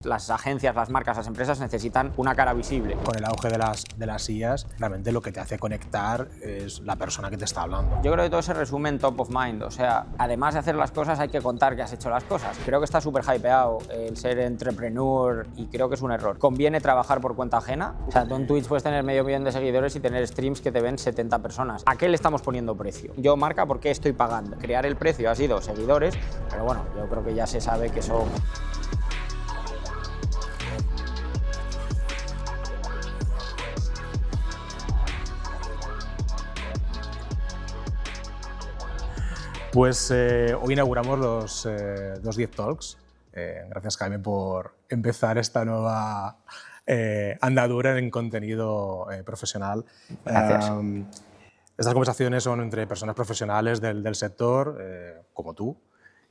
Las agencias, las marcas, las empresas necesitan una cara visible. Con el auge de las IAs, realmente lo que te hace conectar es la persona que te está hablando. Yo creo que todo se resume en top of mind, o sea, además de hacer las cosas hay que contar que has hecho las cosas. Creo que está súper hypeado el ser entrepreneur y creo que es un error. Conviene trabajar por cuenta ajena. O sea, tú en Twitch puedes tener 500.000 de seguidores y tener streams que te ven 70 personas. ¿A qué le estamos poniendo precio? Yo, marca, ¿por qué estoy pagando? Crear el precio ha sido seguidores, pero bueno, yo creo que ya se sabe que eso... Pues hoy inauguramos los 210 Talks. Gracias, Jaime, por empezar esta nueva andadura en contenido profesional. Gracias. Estas conversaciones son entre personas profesionales del sector, como tú.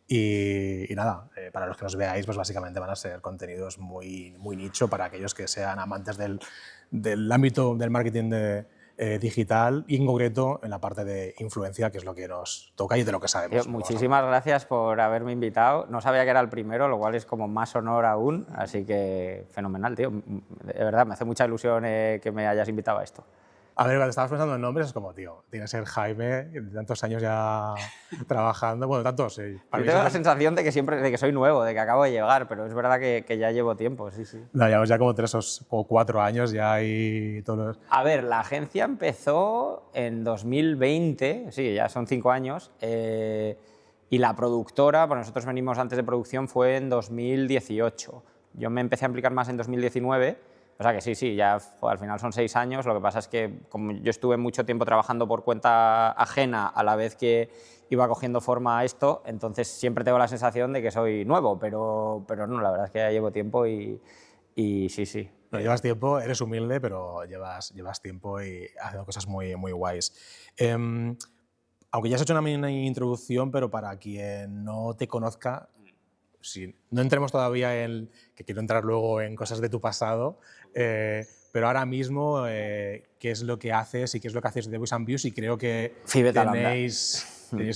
Y nada, para los que nos veáis, pues básicamente van a ser contenidos muy nicho para aquellos que sean amantes del ámbito del marketing digital y en concreto en la parte de influencia, que es lo que nos toca y de lo que sabemos. Tío, muchísimas gracias por haberme invitado. No sabía que era el primero, lo cual es como más honor aún, así que fenomenal, tío. De verdad, me hace mucha ilusión que me hayas invitado a esto. A ver, cuando estabas pensando en nombres es como, tío, tiene que ser Jaime, de tantos años ya trabajando, bueno, tantos, sí. Yo tengo la sensación de que soy nuevo, de que acabo de llegar, pero es verdad que ya llevo tiempo, sí, sí. No, llevamos ya como 3 o 4 años ya hay todos. A ver, la agencia empezó en 2020, sí, ya son 5 años, y la productora, pues nosotros venimos antes de producción, fue en 2018. Yo me empecé a implicar más en 2019. O sea que sí, ya al final son 6 años. Lo que pasa es que como yo estuve mucho tiempo trabajando por cuenta ajena a la vez que iba cogiendo forma a esto, entonces siempre tengo la sensación de que soy nuevo, pero no, la verdad es que ya llevo tiempo y sí. Pero llevas tiempo, eres humilde, pero llevas tiempo y haciendo cosas muy guays. Aunque ya has hecho una mini introducción, pero para quien no te conozca, si no entremos todavía en, que quiero entrar luego en cosas de tu pasado, pero ahora mismo, ¿qué es lo que haces y qué es lo que haces de Voice & Views? Y creo que tenéis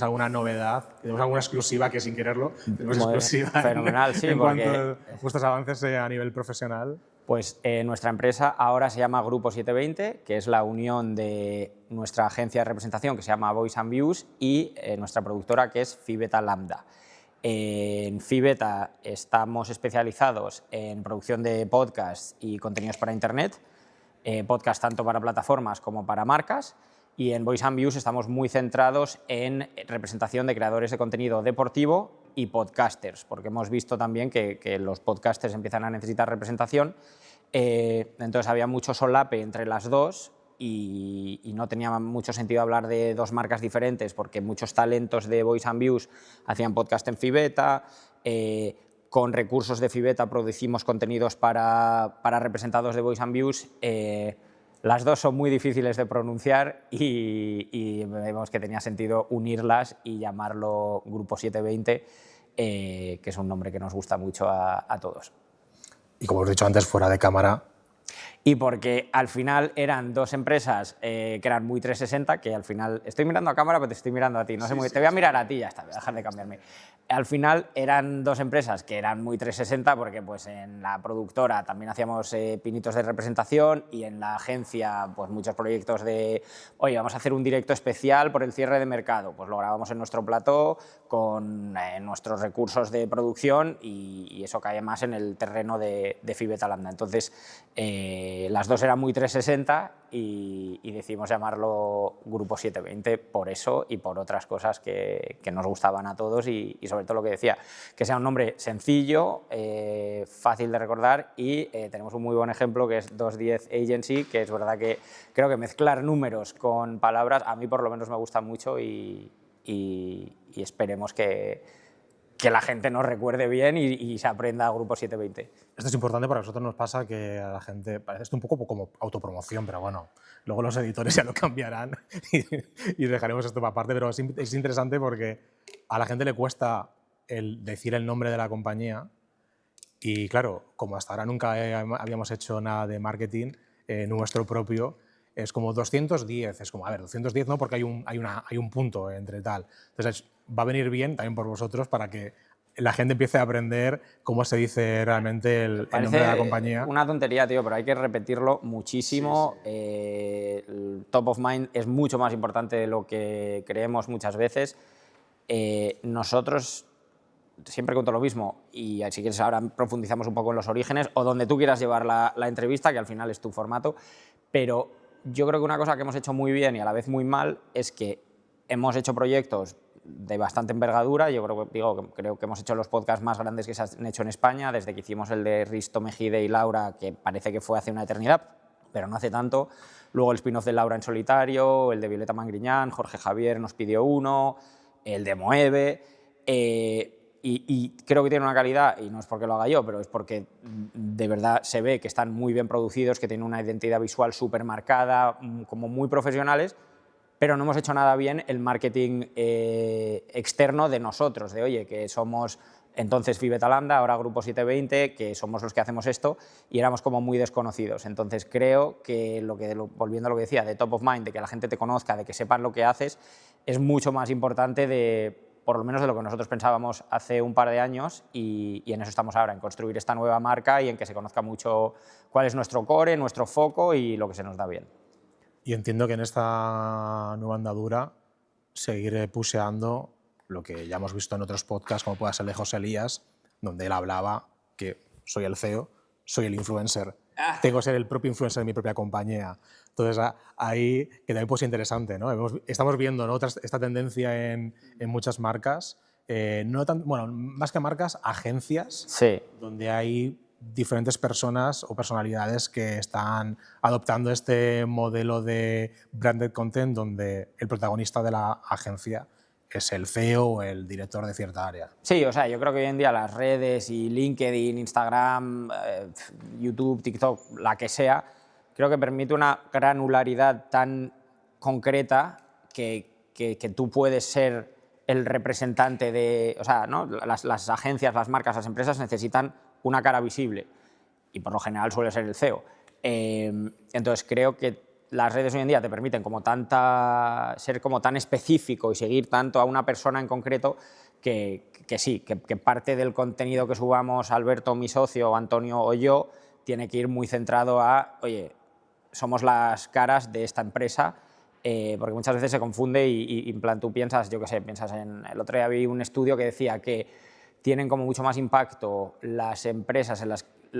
alguna novedad, tenemos alguna exclusiva que sin quererlo, tenemos exclusiva fenomenal, sí, en porque cuanto a vuestros avances a nivel profesional. Pues nuestra empresa ahora se llama Grupo 720, que es la unión de nuestra agencia de representación que se llama Voice & Views y nuestra productora que es Fibeta Lambda. En Fibeta estamos especializados en producción de podcasts y contenidos para Internet, podcasts tanto para plataformas como para marcas, y en Voice & Views estamos muy centrados en representación de creadores de contenido deportivo y podcasters, porque hemos visto también que los podcasters empiezan a necesitar representación, entonces había mucho solape entre las dos y no tenía mucho sentido hablar de dos marcas diferentes porque muchos talentos de Voice & Views hacían podcast en Fibeta, con recursos de Fibeta producimos contenidos para representados de Voice & Views. Las dos son muy difíciles de pronunciar y vemos que tenía sentido unirlas y llamarlo Grupo 720, que es un nombre que nos gusta mucho a todos. Y como os he dicho antes, fuera de cámara. Y porque al final eran dos empresas que eran muy 360, que al final... Estoy mirando a cámara, pero te estoy mirando a ti. No sé te voy a mirar a ti y ya está, voy a dejar de cambiarme. Al final eran dos empresas que eran muy 360 porque pues, en la productora también hacíamos pinitos de representación y en la agencia pues, muchos proyectos de, oye, vamos a hacer un directo especial por el cierre de mercado. Pues lo grabamos en nuestro plató con nuestros recursos de producción y eso cae más en el terreno de Fibeta Lambda. Entonces, las dos eran muy 360 y decidimos llamarlo Grupo 720 por eso y por otras cosas que nos gustaban a todos y sobre todo lo que decía, que sea un nombre sencillo, fácil de recordar y tenemos un muy buen ejemplo que es 210 Agency, que es verdad que creo que mezclar números con palabras a mí por lo menos me gusta mucho y esperemos que la gente nos recuerde bien y se aprenda a Grupo 720. Esto es importante porque a nosotros nos pasa que a la gente parece esto un poco como autopromoción, pero bueno, luego los editores ya lo cambiarán y dejaremos esto para aparte, pero es interesante porque a la gente le cuesta decir el nombre de la compañía y claro, como hasta ahora nunca habíamos hecho nada de marketing nuestro propio, es como 210, es como, a ver, 210 no, porque hay un punto entre tal. Entonces va a venir bien también por vosotros para que la gente empiece a aprender cómo se dice realmente el nombre de la compañía. Una tontería, tío, pero hay que repetirlo muchísimo. Sí. El top of mind es mucho más importante de lo que creemos muchas veces. Nosotros siempre cuento lo mismo, y si quieres ahora profundizamos un poco en los orígenes o donde tú quieras llevar la entrevista, que al final es tu formato, pero yo creo que una cosa que hemos hecho muy bien y a la vez muy mal es que hemos hecho proyectos de bastante envergadura. Yo creo que hemos hecho los podcasts más grandes que se han hecho en España, desde que hicimos el de Risto Mejide y Laura, que parece que fue hace una eternidad, pero no hace tanto. Luego el spin-off de Laura en solitario, el de Violeta Mangriñán, Jorge Javier nos pidió uno, el de Moeve, y creo que tiene una calidad, y no es porque lo haga yo, pero es porque de verdad se ve que están muy bien producidos, que tienen una identidad visual súper marcada, como muy profesionales, pero no hemos hecho nada bien el marketing externo de nosotros, de oye, que somos entonces Fibeta Lambda, ahora Grupo 720, que somos los que hacemos esto, y éramos como muy desconocidos. Entonces creo que, volviendo a lo que decía, de top of mind, de que la gente te conozca, de que sepan lo que haces, es mucho más importante por lo menos de lo que nosotros pensábamos hace un par de años, y en eso estamos ahora, en construir esta nueva marca y en que se conozca mucho cuál es nuestro core, nuestro foco y lo que se nos da bien. Y entiendo que en esta nueva andadura seguiré puseando lo que ya hemos visto en otros podcasts, como pueda ser de José Elías, donde él hablaba que soy el CEO, soy el influencer, tengo que ser el propio influencer de mi propia compañía. Entonces, ahí que también puede ser interesante, ¿no? Estamos viendo, ¿no?, esta tendencia en muchas marcas, más que marcas, agencias, sí, donde hay diferentes personas o personalidades que están adoptando este modelo de branded content donde el protagonista de la agencia es el CEO o el director de cierta área. Sí, o sea, yo creo que hoy en día las redes y LinkedIn, Instagram, YouTube, TikTok, la que sea, creo que permite una granularidad tan concreta que tú puedes ser el representante de... O sea, ¿no? Las agencias, las marcas, las empresas necesitan una cara visible y por lo general suele ser el CEO. Entonces creo que las redes hoy en día te permiten ser como tan específico y seguir tanto a una persona en concreto que parte del contenido que subamos Alberto, mi socio, Antonio o yo, tiene que ir muy centrado a, oye, somos las caras de esta empresa, porque muchas veces se confunde y en plan tú piensas, yo qué sé, el otro día vi un estudio que decía que tienen como mucho más impacto las empresas,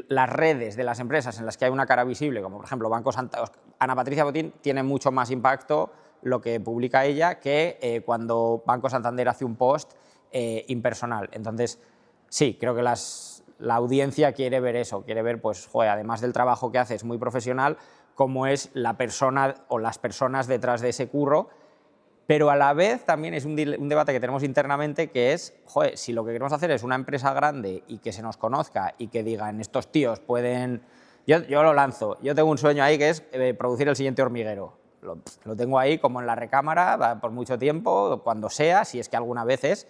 las redes de las empresas en las que hay una cara visible, como por ejemplo Banco Santander. Ana Patricia Botín tiene mucho más impacto lo que publica ella que cuando Banco Santander hace un post impersonal. Entonces, sí, creo que la audiencia quiere ver eso, quiere ver, pues, joder, además del trabajo que haces muy profesional, cómo es la persona o las personas detrás de ese curro. Pero a la vez también es un debate que tenemos internamente, que es, joder, si lo que queremos hacer es una empresa grande y que se nos conozca y que digan, estos tíos pueden... Yo lo lanzo, yo tengo un sueño ahí que es producir el siguiente hormiguero. Lo tengo ahí como en la recámara por mucho tiempo, cuando sea, si es que alguna vez es.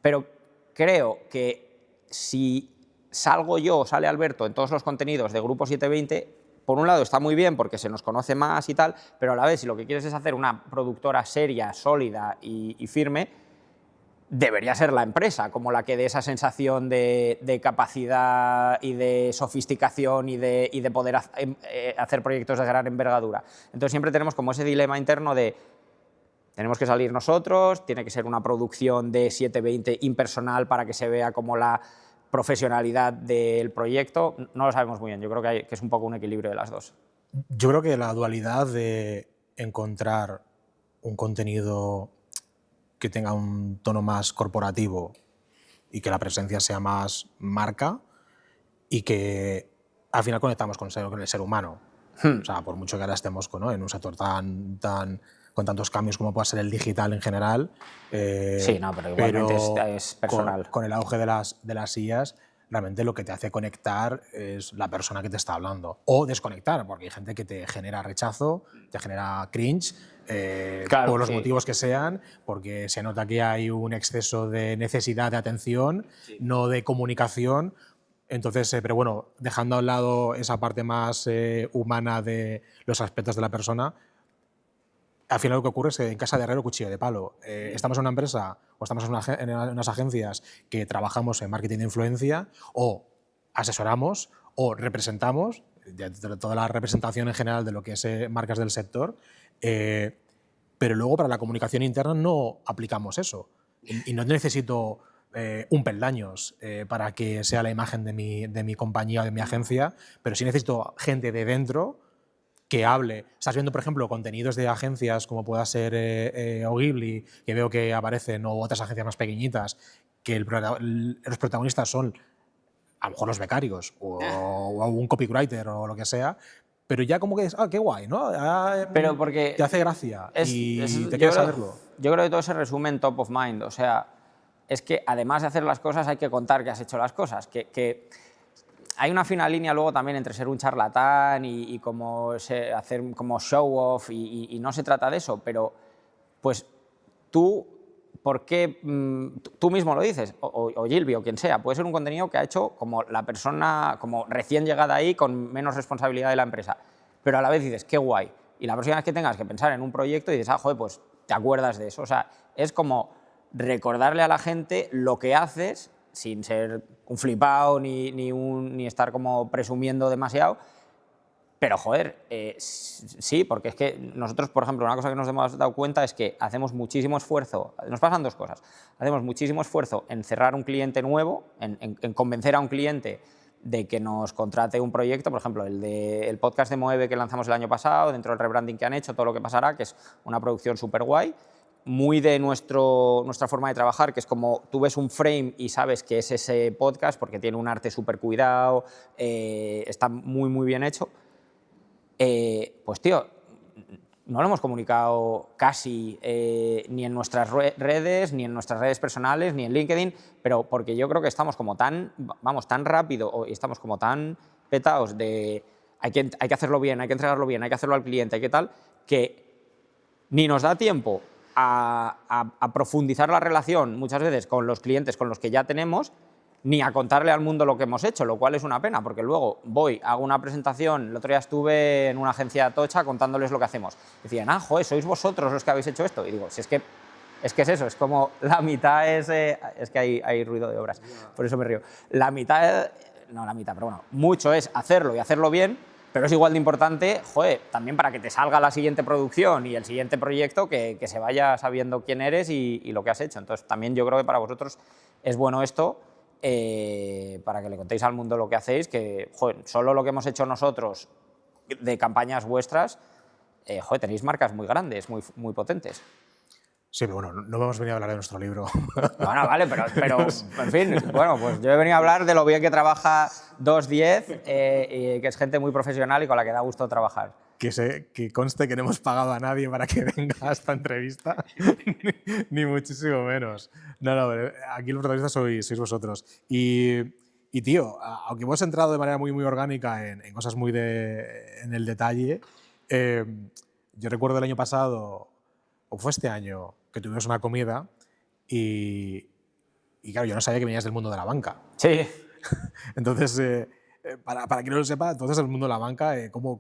Pero creo que si salgo yo o sale Alberto en todos los contenidos de Grupo 720, por un lado está muy bien porque se nos conoce más y tal, pero a la vez si lo que quieres es hacer una productora seria, sólida y firme, debería ser la empresa como la que dé esa sensación de capacidad y de sofisticación y de poder hacer proyectos de gran envergadura. Entonces siempre tenemos como ese dilema interno de tenemos que salir nosotros, tiene que ser una producción de 720 impersonal para que se vea como la profesionalidad del proyecto. No lo sabemos muy bien, yo creo que es un poco un equilibrio de las dos. Yo creo que la dualidad de encontrar un contenido que tenga un tono más corporativo y que la presencia sea más marca y que al final conectamos con el ser humano. O sea, por mucho que ahora estemos en un sector con tantos cambios como pueda ser el digital en general. Sí, no, pero igualmente es personal. Con el auge de las IAs, realmente lo que te hace conectar es la persona que te está hablando. O desconectar, porque hay gente que te genera rechazo, te genera cringe, claro, por los motivos que sean, porque se nota que hay un exceso de necesidad de atención, no de comunicación. Entonces, pero bueno, dejando a un lado esa parte más humana de los aspectos de la persona, al final lo que ocurre es que en casa de herrero cuchillo de palo. Estamos en una empresa o estamos en unas agencias que trabajamos en marketing de influencia o asesoramos o representamos, toda la representación en general de lo que es marcas del sector, pero luego para la comunicación interna no aplicamos eso. Y no necesito un peldaños para que sea la imagen de mi compañía o de mi agencia, pero sí necesito gente de dentro que hable. Estás viendo, por ejemplo, contenidos de agencias como pueda ser Ogibli, que veo que aparecen, o otras agencias más pequeñitas, que los protagonistas son a lo mejor los becarios o un copywriter o lo que sea, pero ya como que es, qué guay, ¿no? Pero porque te hace gracia y te quieres saberlo. Yo creo que todo se resume en top of mind, o sea, es que además de hacer las cosas hay que contar que has hecho las cosas, que hay una fina línea luego también entre ser un charlatán y como hacer como show off y no se trata de eso, pero pues tú, ¿por qué? Tú mismo lo dices, o Gilby o quien sea, puede ser un contenido que ha hecho como la persona como recién llegada ahí con menos responsabilidad de la empresa, pero a la vez dices, qué guay, y la próxima vez que tengas que pensar en un proyecto y dices, joder, pues te acuerdas de eso, o sea, es como recordarle a la gente lo que haces sin ser un flipado ni estar como presumiendo demasiado, pero joder, sí, porque es que nosotros, por ejemplo, una cosa que nos hemos dado cuenta es que hacemos muchísimo esfuerzo, nos pasan dos cosas, hacemos muchísimo esfuerzo en cerrar un cliente nuevo, en convencer a un cliente de que nos contrate un proyecto, por ejemplo, el podcast de Moeve que lanzamos el año pasado, dentro del rebranding que han hecho, todo lo que pasará, que es una producción súper guay, muy de nuestra forma de trabajar, que es como tú ves un frame y sabes que es ese podcast porque tiene un arte súper cuidado, está muy, muy bien hecho. Pues tío, no lo hemos comunicado casi ni en nuestras redes, ni en nuestras redes personales, ni en LinkedIn, pero porque yo creo que estamos como tan rápido y estamos como tan petados de hay que hacerlo bien, hay que entregarlo bien, hay que hacerlo al cliente, hay que tal, que ni nos da tiempo a profundizar la relación muchas veces con los clientes con los que ya tenemos, ni a contarle al mundo lo que hemos hecho, lo cual es una pena, porque luego hago una presentación, el otro día estuve en una agencia tocha contándoles lo que hacemos. Decían, joder, sois vosotros los que habéis hecho esto. Y digo, si es que es eso, es como la mitad es que hay ruido de obras, por eso me río. La mitad, pero bueno, mucho es hacerlo y hacerlo bien, pero es igual de importante, joder, también para que te salga la siguiente producción y el siguiente proyecto, que se vaya sabiendo quién eres y lo que has hecho. Entonces, también yo creo que para vosotros es bueno esto, para que le contéis al mundo lo que hacéis, que joder, solo lo que hemos hecho nosotros de campañas vuestras, joder, tenéis marcas muy grandes, muy, muy potentes. Sí, pero bueno, no vamos a venir a hablar de nuestro libro. Bueno, vale, pero en fin, bueno, pues yo he venido a hablar de lo bien que trabaja 210 y que es gente muy profesional y con la que da gusto trabajar. Que conste que no hemos pagado a nadie para que venga a esta entrevista, ni muchísimo menos. No, aquí los protagonistas sois vosotros. Y tío, aunque hemos entrado de manera muy, muy orgánica en cosas muy en el detalle, yo recuerdo el año pasado, o fue este año, que tuvimos una comida y claro, yo no sabía que venías del mundo de la banca. Sí. Entonces, para quien no lo sepa, entonces el mundo de la banca, ¿cómo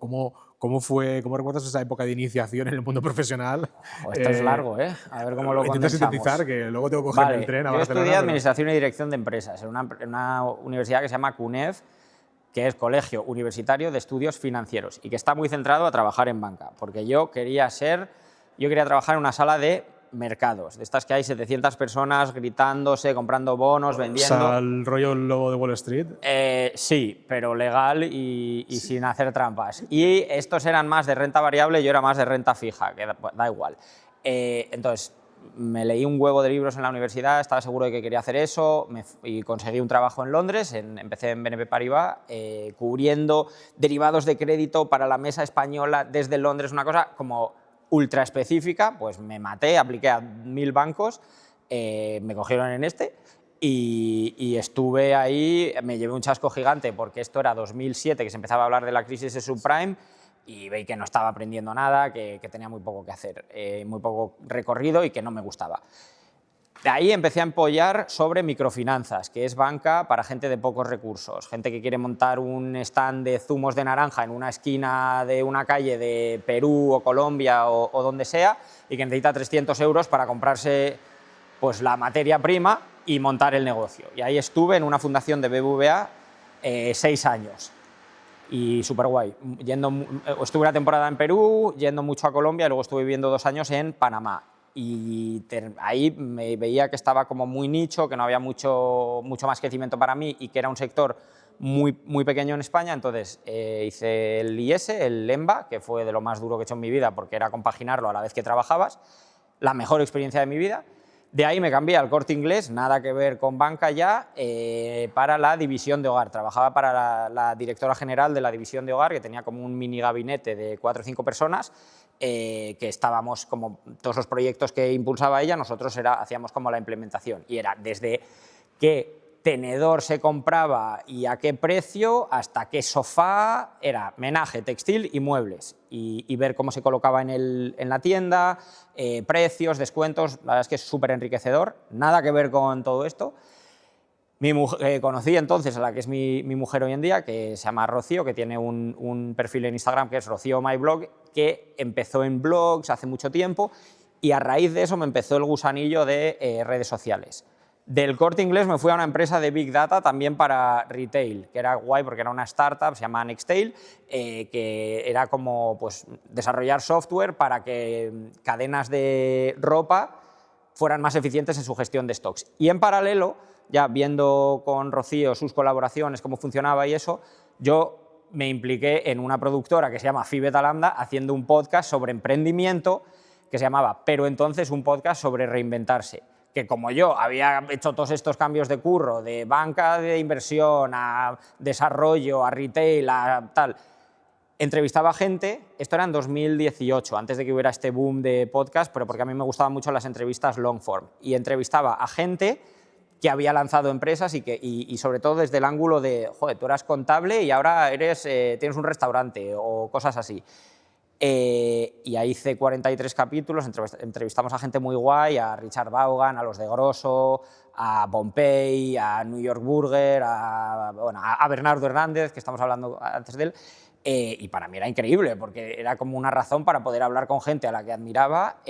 recuerdas esa época de iniciación en el mundo profesional? Esto es largo, ¿eh? A ver cómo lo condensamos. Intento sintetizar, que luego tengo que coger el tren a Barcelona. Yo estudié Administración y Dirección de Empresas en una universidad que se llama CUNEF, que es Colegio Universitario de Estudios Financieros y que está muy centrado a trabajar en banca, porque yo quería trabajar en una sala de mercados, de estas que hay 700 personas gritándose, comprando bonos, vendiendo. O sea, el rollo lobo de Wall Street. Sí, pero legal y sin hacer trampas. Y estos eran más de renta variable y yo era más de renta fija, que da igual. Entonces, me leí un huevo de libros en la universidad, estaba seguro de que quería hacer eso y conseguí un trabajo en Londres, empecé en BNP Paribas, cubriendo derivados de crédito para la mesa española desde Londres, una cosa como ultra específica, pues me maté, apliqué a 1000 bancos, me cogieron en este y estuve ahí, me llevé un chasco gigante porque esto era 2007, que se empezaba a hablar de la crisis de subprime y veí que no estaba aprendiendo nada, que tenía muy poco que hacer, muy poco recorrido y que no me gustaba. De ahí empecé a empollar sobre microfinanzas, que es banca para gente de pocos recursos, gente que quiere montar un stand de zumos de naranja en una esquina de una calle de Perú o Colombia o donde sea y que necesita 300 euros para comprarse pues, la materia prima y montar el negocio. Y ahí estuve en una fundación de BBVA 6 años. Y súper guay. Estuve una temporada en Perú, yendo mucho a Colombia, y luego estuve viviendo 2 años en Panamá. Y ahí me veía que estaba como muy nicho, que no había mucho más crecimiento para mí y que era un sector muy pequeño en España. Entonces hice el IES, el EMBA, que fue de lo más duro que he hecho en mi vida porque era compaginarlo a la vez que trabajabas, la mejor experiencia de mi vida. De ahí me cambié al Corte Inglés, nada que ver con banca ya, para la división de hogar. Trabajaba para la directora general de la división de hogar, que tenía como un mini gabinete de 4 o 5 personas, que estábamos como todos los proyectos que impulsaba ella, nosotros hacíamos como la implementación. Y era desde qué tenedor se compraba y a qué precio, hasta qué sofá, era menaje, textil y muebles. Y ver cómo se colocaba en la tienda, precios, descuentos, la verdad es que es súper enriquecedor, nada que ver con todo esto. Conocí entonces a la que es mi mujer hoy en día, que se llama Rocío, que tiene un perfil en Instagram que es Rocío My Blog, que empezó en blogs hace mucho tiempo y a raíz de eso me empezó el gusanillo de redes sociales. Del Corte Inglés me fui a una empresa de Big Data también para retail, que era guay porque era una startup, se llama Nextail, que era como pues, desarrollar software para que cadenas de ropa fueran más eficientes en su gestión de stocks. Y en paralelo, ya viendo con Rocío sus colaboraciones, cómo funcionaba y eso, yo me impliqué en una productora que se llama Phi Beta Lambda haciendo un podcast sobre emprendimiento que se llamaba Pero entonces un podcast sobre reinventarse, que como yo había hecho todos estos cambios de curro, de banca de inversión a desarrollo, a retail, a tal, entrevistaba a gente, esto era en 2018, antes de que hubiera este boom de podcast, pero porque a mí me gustaban mucho las entrevistas long form, y entrevistaba a gente que había lanzado empresas y sobre todo desde el ángulo de, joder, tú eras contable y ahora tienes un restaurante o cosas así. Y ahí hice 43 capítulos, entrevistamos a gente muy guay, a Richard Vaughan, a los de Grosso, a Pompey, a New York Burger, a Bernardo Hernández, que estamos hablando antes de él, y para mí era increíble, porque era como una razón para poder hablar con gente a la que admiraba,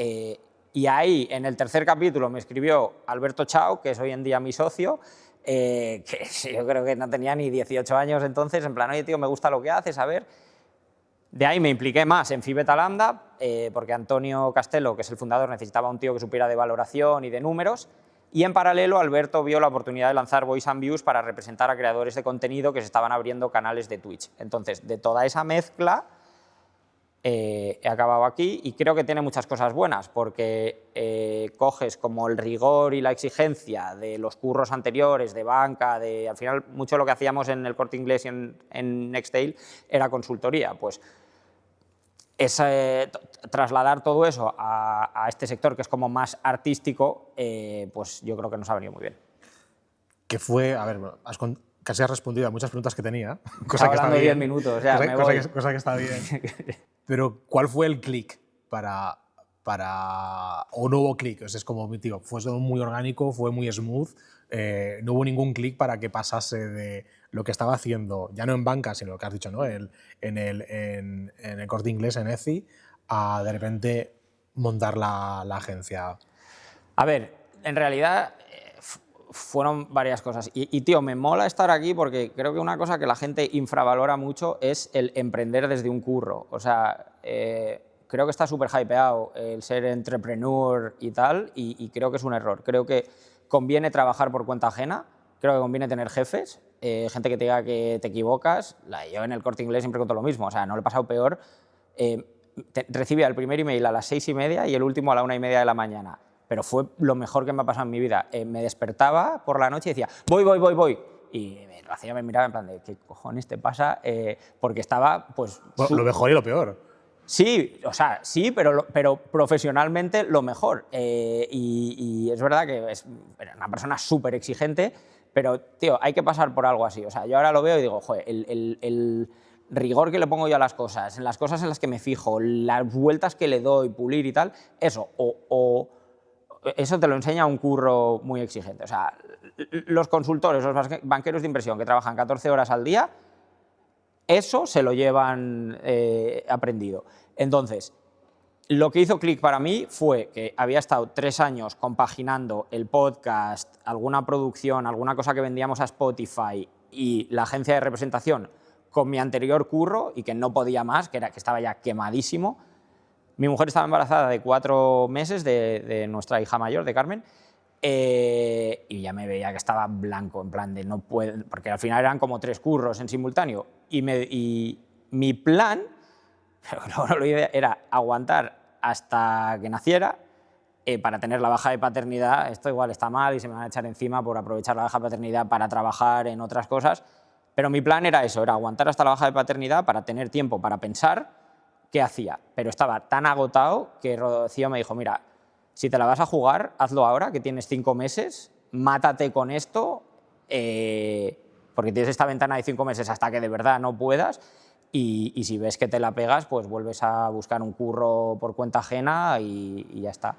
y ahí, en el tercer capítulo, me escribió Alberto Chao, que es hoy en día mi socio, que yo creo que no tenía ni 18 años entonces, en plan, oye, tío, me gusta lo que haces, a ver. De ahí me impliqué más en Phi Beta Lambda, porque Antonio Castelo, que es el fundador, necesitaba un tío que supiera de valoración y de números, y en paralelo Alberto vio la oportunidad de lanzar Voice and Views para representar a creadores de contenido que se estaban abriendo canales de Twitch. Entonces, de toda esa mezcla, he acabado aquí y creo que tiene muchas cosas buenas, porque coges como el rigor y la exigencia de los curros anteriores, de banca, al final mucho lo que hacíamos en el Corte Inglés y en Nextail era consultoría, pues trasladar todo eso a este sector que es como más artístico, pues yo creo que nos ha venido muy bien. Que fue, a ver, casi has respondido a muchas preguntas que tenía. Cosa que está bien. 10 minutos, ya, cosa que está bien. Pero, ¿cuál fue el clic o no hubo clic? Es como, tío, fue todo muy orgánico, fue muy smooth, no hubo ningún clic para que pasase de lo que estaba haciendo, ya no en banca, sino lo que has dicho, ¿no? en el Corte Inglés, en ECI, a de repente montar la agencia. A ver, en realidad fueron varias cosas. Y, tío, me mola estar aquí porque creo que una cosa que la gente infravalora mucho es el emprender desde un curro. O sea, creo que está súper hypeado el ser entrepreneur y tal, y creo que es un error. Creo que conviene trabajar por cuenta ajena, creo que conviene tener jefes, gente que te diga que te equivocas. Yo en el Corte Inglés siempre cuento lo mismo, o sea, no lo he pasado peor. Recibía el primer email a las 6:30 y el último a la 1:30 de la mañana. Pero fue lo mejor que me ha pasado en mi vida. Me despertaba por la noche y decía, voy. Y lo hacía, me miraba en plan de, ¿qué cojones te pasa? Porque estaba, pues... Bueno, lo mejor y lo peor. Sí, o sea, sí, pero profesionalmente lo mejor. Y es verdad que es una persona súper exigente, pero, tío, hay que pasar por algo así. O sea, yo ahora lo veo y digo, joder, el rigor que le pongo yo a las cosas, en las cosas en las que me fijo, las vueltas que le doy, pulir y tal, eso, eso te lo enseña un curro muy exigente. O sea, los consultores, los banqueros de inversión que trabajan 14 horas al día, eso se lo llevan aprendido. Entonces, lo que hizo clic para mí fue que había estado 3 años compaginando el podcast, alguna producción, alguna cosa que vendíamos a Spotify y la agencia de representación con mi anterior curro y que no podía más, que estaba ya quemadísimo. Mi mujer estaba embarazada de 4 meses de nuestra hija mayor, de Carmen, y ya me veía que estaba blanco, en plan de no puedo, porque al final eran como 3 curros en simultáneo. Y mi plan, pero no lo idea, era aguantar hasta que naciera para tener la baja de paternidad. Esto igual está mal y se me van a echar encima por aprovechar la baja de paternidad para trabajar en otras cosas, pero mi plan era eso, era aguantar hasta la baja de paternidad para tener tiempo para pensar qué hía. Pero estaba tan agotado que Rocío me dijo, mira, si te la vas a jugar, hazlo ahora, que tienes 5 meses, mátate con esto, porque tienes esta ventana de 5 meses hasta que de verdad no puedas, y si ves que te la pegas, pues vuelves a buscar un curro por cuenta ajena y ya está.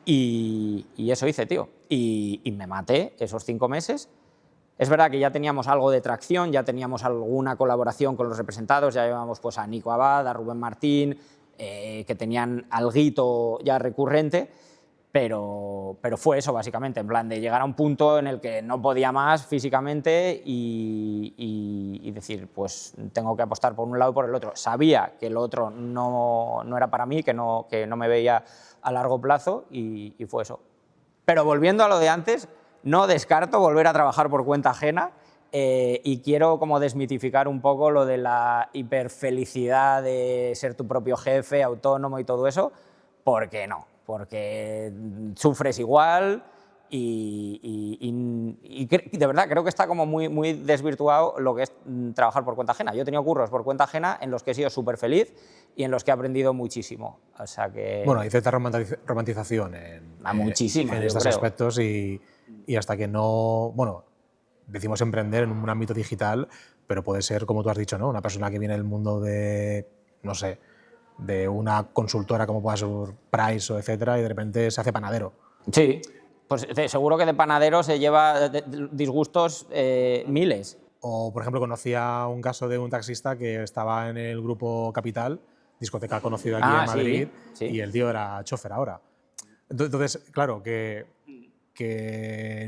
Y eso hice, tío. Y me maté esos 5 meses. Es verdad que ya teníamos algo de tracción, ya teníamos alguna colaboración con los representados, ya llevábamos pues, a Nico Abad, a Rubén Martín, que tenían alguito ya recurrente, pero fue eso básicamente, en plan de llegar a un punto en el que no podía más físicamente y decir, pues tengo que apostar por un lado y por el otro. Sabía que el otro no era para mí, que no me veía a largo plazo y fue eso. Pero volviendo a lo de antes, no descarto volver a trabajar por cuenta ajena y quiero como desmitificar un poco lo de la hiperfelicidad de ser tu propio jefe, autónomo y todo eso, porque no, porque sufres igual y de verdad creo que está como muy desvirtuado lo que es trabajar por cuenta ajena. Yo he tenido curros por cuenta ajena en los que he sido súper feliz y en los que he aprendido muchísimo. O sea que... Bueno, hay cierta romantización en estos aspectos y hasta que no... Bueno, decimos emprender en un ámbito digital, pero puede ser, como tú has dicho, ¿no? Una persona que viene del mundo de, no sé, de una consultora como pueda ser Price o etcétera, y de repente se hace panadero. Sí, pues seguro que de panadero se lleva disgustos miles. O, por ejemplo, conocía un caso de un taxista que estaba en el Grupo Capital, discoteca conocida aquí en Madrid, sí. Y el tío era chofer ahora. Entonces, claro, que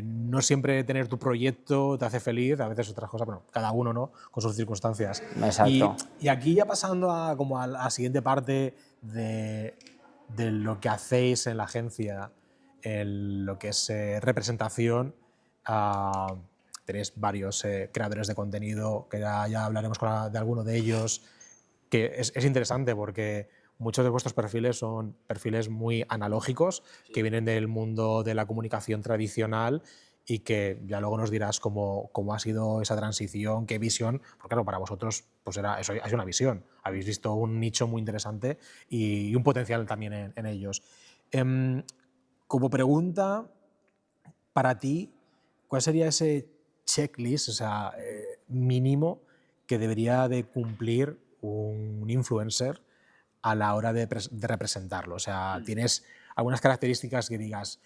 no siempre tener tu proyecto te hace feliz, a veces otras cosas, bueno, cada uno, ¿no?, con sus circunstancias. Exacto. Y aquí ya pasando a la siguiente parte de lo que hacéis en la agencia, en lo que es representación, tenéis varios creadores de contenido, que ya hablaremos de alguno de ellos, que es interesante porque muchos de vuestros perfiles son perfiles muy analógicos, que vienen del mundo de la comunicación tradicional y que ya luego nos dirás cómo ha sido esa transición, qué visión, porque claro, para vosotros pues es una visión, habéis visto un nicho muy interesante y un potencial también en ellos. Como pregunta, para ti, ¿cuál sería ese checklist, o sea, mínimo que debería de cumplir un influencer a la hora de representarlo? O sea, ¿tienes algunas características que digas,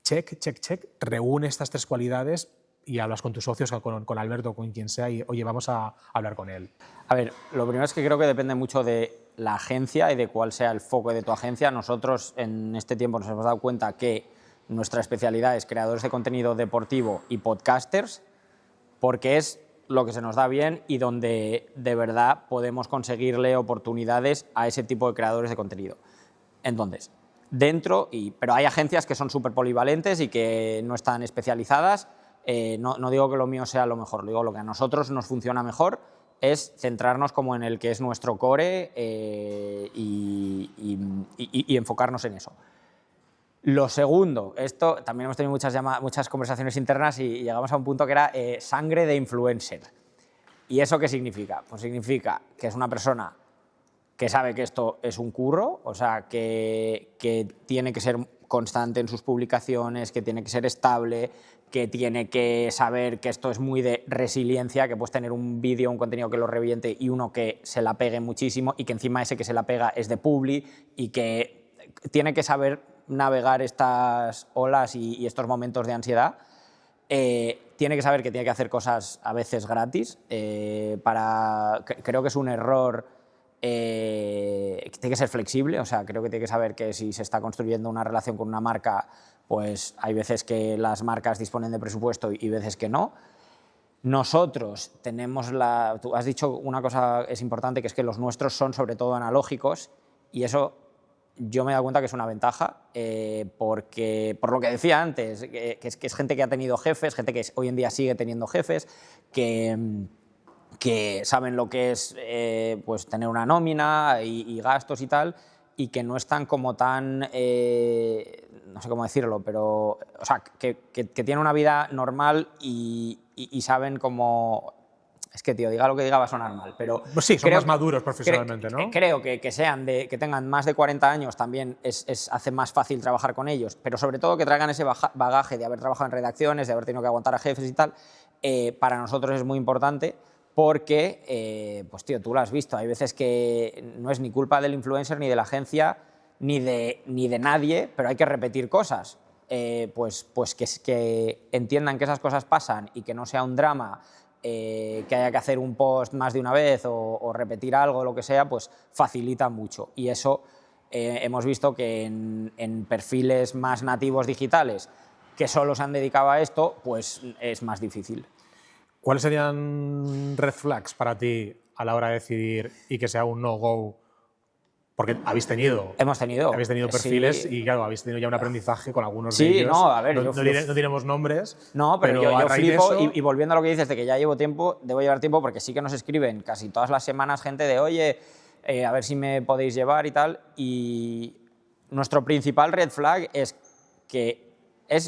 check, reúne estas 3 cualidades y hablas con tus socios, con Alberto o con quien sea y, oye, vamos a hablar con él? A ver, lo primero es que creo que depende mucho de la agencia y de cuál sea el foco de tu agencia. Nosotros en este tiempo nos hemos dado cuenta que nuestra especialidad es creadores de contenido deportivo y podcasters, porque es lo que se nos da bien y donde de verdad podemos conseguirle oportunidades a ese tipo de creadores de contenido. Entonces, pero hay agencias que son súper polivalentes y que no están especializadas. No digo que lo mío sea lo mejor, digo lo que a nosotros nos funciona mejor es centrarnos como en el que es nuestro core y enfocarnos en eso. Lo segundo, esto también hemos tenido muchas conversaciones internas y llegamos a un punto que era sangre de influencer. ¿Y eso qué significa? Pues significa que es una persona que sabe que esto es un curro, o sea, que tiene que ser constante en sus publicaciones, que tiene que ser estable, que tiene que saber que esto es muy de resiliencia, que puedes tener un vídeo, un contenido que lo reviente y uno que se la pegue muchísimo y que encima ese que se la pega es de publi y que tiene que saber navegar estas olas y estos momentos de ansiedad, tiene que saber que tiene que hacer cosas a veces gratis. Creo que es un error. Tiene que ser flexible, o sea, creo que tiene que saber que si se está construyendo una relación con una marca, pues hay veces que las marcas disponen de presupuesto y veces que no. Nosotros tenemos tú has dicho una cosa es importante, que es que los nuestros son sobre todo analógicos, y eso yo me he dado cuenta que es una ventaja, porque, por lo que decía antes, que es gente que ha tenido jefes, gente que hoy en día sigue teniendo jefes, que saben lo que es pues tener una nómina y gastos y tal, y que no están como tan, no sé cómo decirlo, pero o sea, que tienen una vida normal y saben cómo... Es que, tío, diga lo que diga va a sonar mal, pero... Pues sí, son más maduros profesionalmente, ¿no? Creo que que tengan más de 40 años también hace más fácil trabajar con ellos, pero sobre todo que traigan ese bagaje de haber trabajado en redacciones, de haber tenido que aguantar a jefes y tal, para nosotros es muy importante. Porque, pues tío, tú lo has visto, hay veces que no es ni culpa del influencer, ni de la agencia, ni de nadie, pero hay que repetir cosas. Pues que entiendan que esas cosas pasan y que no sea un drama, que haya que hacer un post más de una vez o repetir algo o lo que sea, pues facilita mucho. Y eso hemos visto que en perfiles más nativos digitales que solo se han dedicado a esto, pues es más difícil. ¿Cuáles serían red flags para ti a la hora de decidir y que sea un no-go? Porque habéis tenido perfiles, sí. Y claro, habéis tenido ya un aprendizaje con algunos de Sí, ellos. no, a ver, no diremos nombres. No, pero yo flipo, eso... y volviendo a lo que dices de que ya debo llevar tiempo, porque sí que nos escriben casi todas las semanas gente de, oye, a ver si me podéis llevar y tal, y nuestro principal red flag es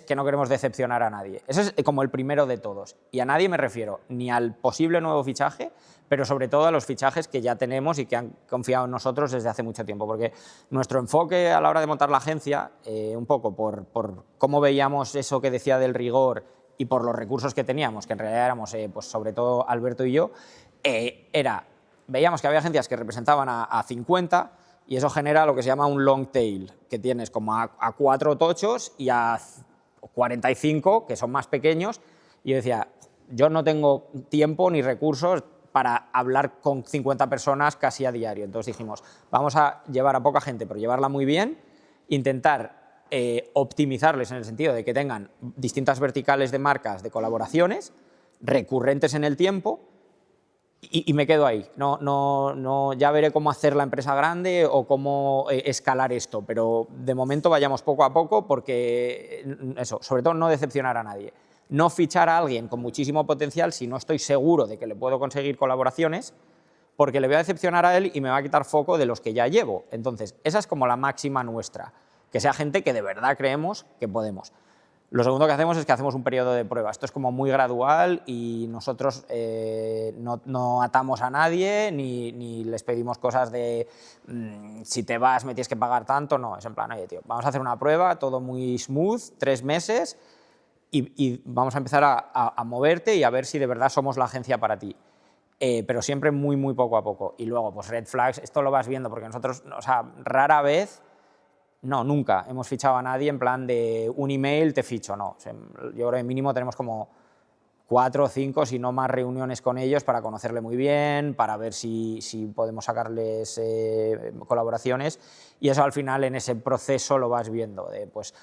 que no queremos decepcionar a nadie. Ese es como el primero de todos. Y a nadie me refiero ni al posible nuevo fichaje, pero sobre todo a los fichajes que ya tenemos y que han confiado en nosotros desde hace mucho tiempo. Porque nuestro enfoque a la hora de montar la agencia, un poco por cómo veíamos eso que decía del rigor y por los recursos que teníamos, que en realidad éramos pues sobre todo Alberto y yo, veíamos que había agencias que representaban a 50, y eso genera lo que se llama un long tail, que tienes como a 4 tochos y a 45 que son más pequeños, y yo decía, yo no tengo tiempo ni recursos para hablar con 50 personas casi a diario. Entonces dijimos, vamos a llevar a poca gente, pero llevarla muy bien, intentar optimizarles en el sentido de que tengan distintas verticales de marcas, de colaboraciones, recurrentes en el tiempo, y me quedo ahí. Ya veré cómo hacer la empresa grande o cómo escalar esto, pero de momento vayamos poco a poco, porque eso, sobre todo no decepcionar a nadie. No fichar a alguien con muchísimo potencial si no estoy seguro de que le puedo conseguir colaboraciones, porque le voy a decepcionar a él y me va a quitar foco de los que ya llevo. Entonces, esa es como la máxima nuestra, que sea gente que de verdad creemos que podemos. Lo segundo que hacemos es que hacemos un periodo de prueba. Esto es como muy gradual y nosotros no atamos a nadie ni les pedimos cosas de si te vas me tienes que pagar tanto. No, es en plan, oye, tío, vamos a hacer una prueba, todo muy smooth, 3 meses, y vamos a empezar a moverte y a ver si de verdad somos la agencia para ti. Pero siempre muy, muy poco a poco. Y luego, pues red flags, esto lo vas viendo, porque nosotros, o sea, rara vez... No, nunca hemos fichado a nadie en plan de un email te ficho, no. O sea, yo creo que mínimo tenemos como 4 o 5, si no más, reuniones con ellos para conocerle muy bien, para ver si podemos sacarles colaboraciones, y eso al final en ese proceso lo vas viendo, pues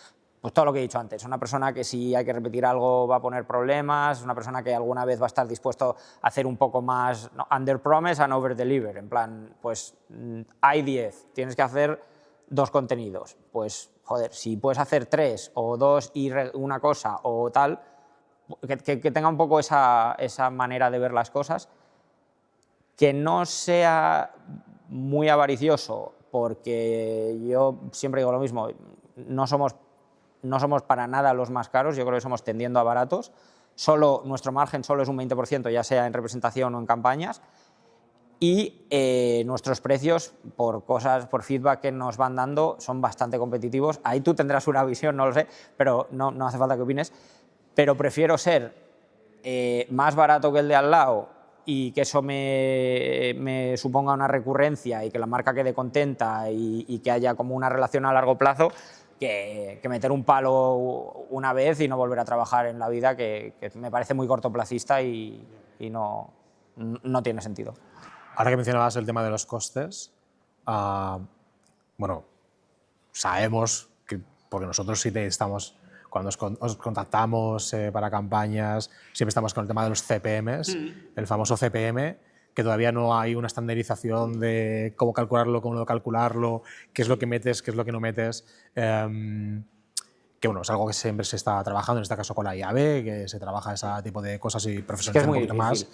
todo lo que he dicho antes. Una persona que si hay que repetir algo va a poner problemas, una persona que alguna vez va a estar dispuesto a hacer un poco más, no, under promise and over deliver, en plan, pues hay 10, tienes que hacer 2 contenidos, pues joder, si puedes hacer 3 o 2 y una cosa o tal, que tenga un poco esa manera de ver las cosas, que no sea muy avaricioso, porque yo siempre digo lo mismo, no somos para nada los más caros, yo creo que somos tendiendo a baratos, nuestro margen solo es un 20%, ya sea en representación o en campañas, y nuestros precios, por feedback que nos van dando, son bastante competitivos. Ahí tú tendrás una visión, no lo sé, pero no hace falta que opines. Pero prefiero ser más barato que el de al lado y que eso me suponga una recurrencia y que la marca quede contenta y que haya como una relación a largo plazo, que meter un palo una vez y no volver a trabajar en la vida, que me parece muy cortoplacista y no tiene sentido. Ahora que mencionabas el tema de los costes, bueno, sabemos que, porque nosotros sí estamos, cuando os contactamos para campañas, siempre estamos con el tema de los CPMs, el famoso CPM, que todavía no hay una estandarización de cómo calcularlo, cómo no calcularlo, qué es lo que metes, qué es lo que no metes. Que bueno, es algo que siempre se está trabajando, en este caso con la IAB, que se trabaja ese tipo de cosas y profesionalizar un poquito más.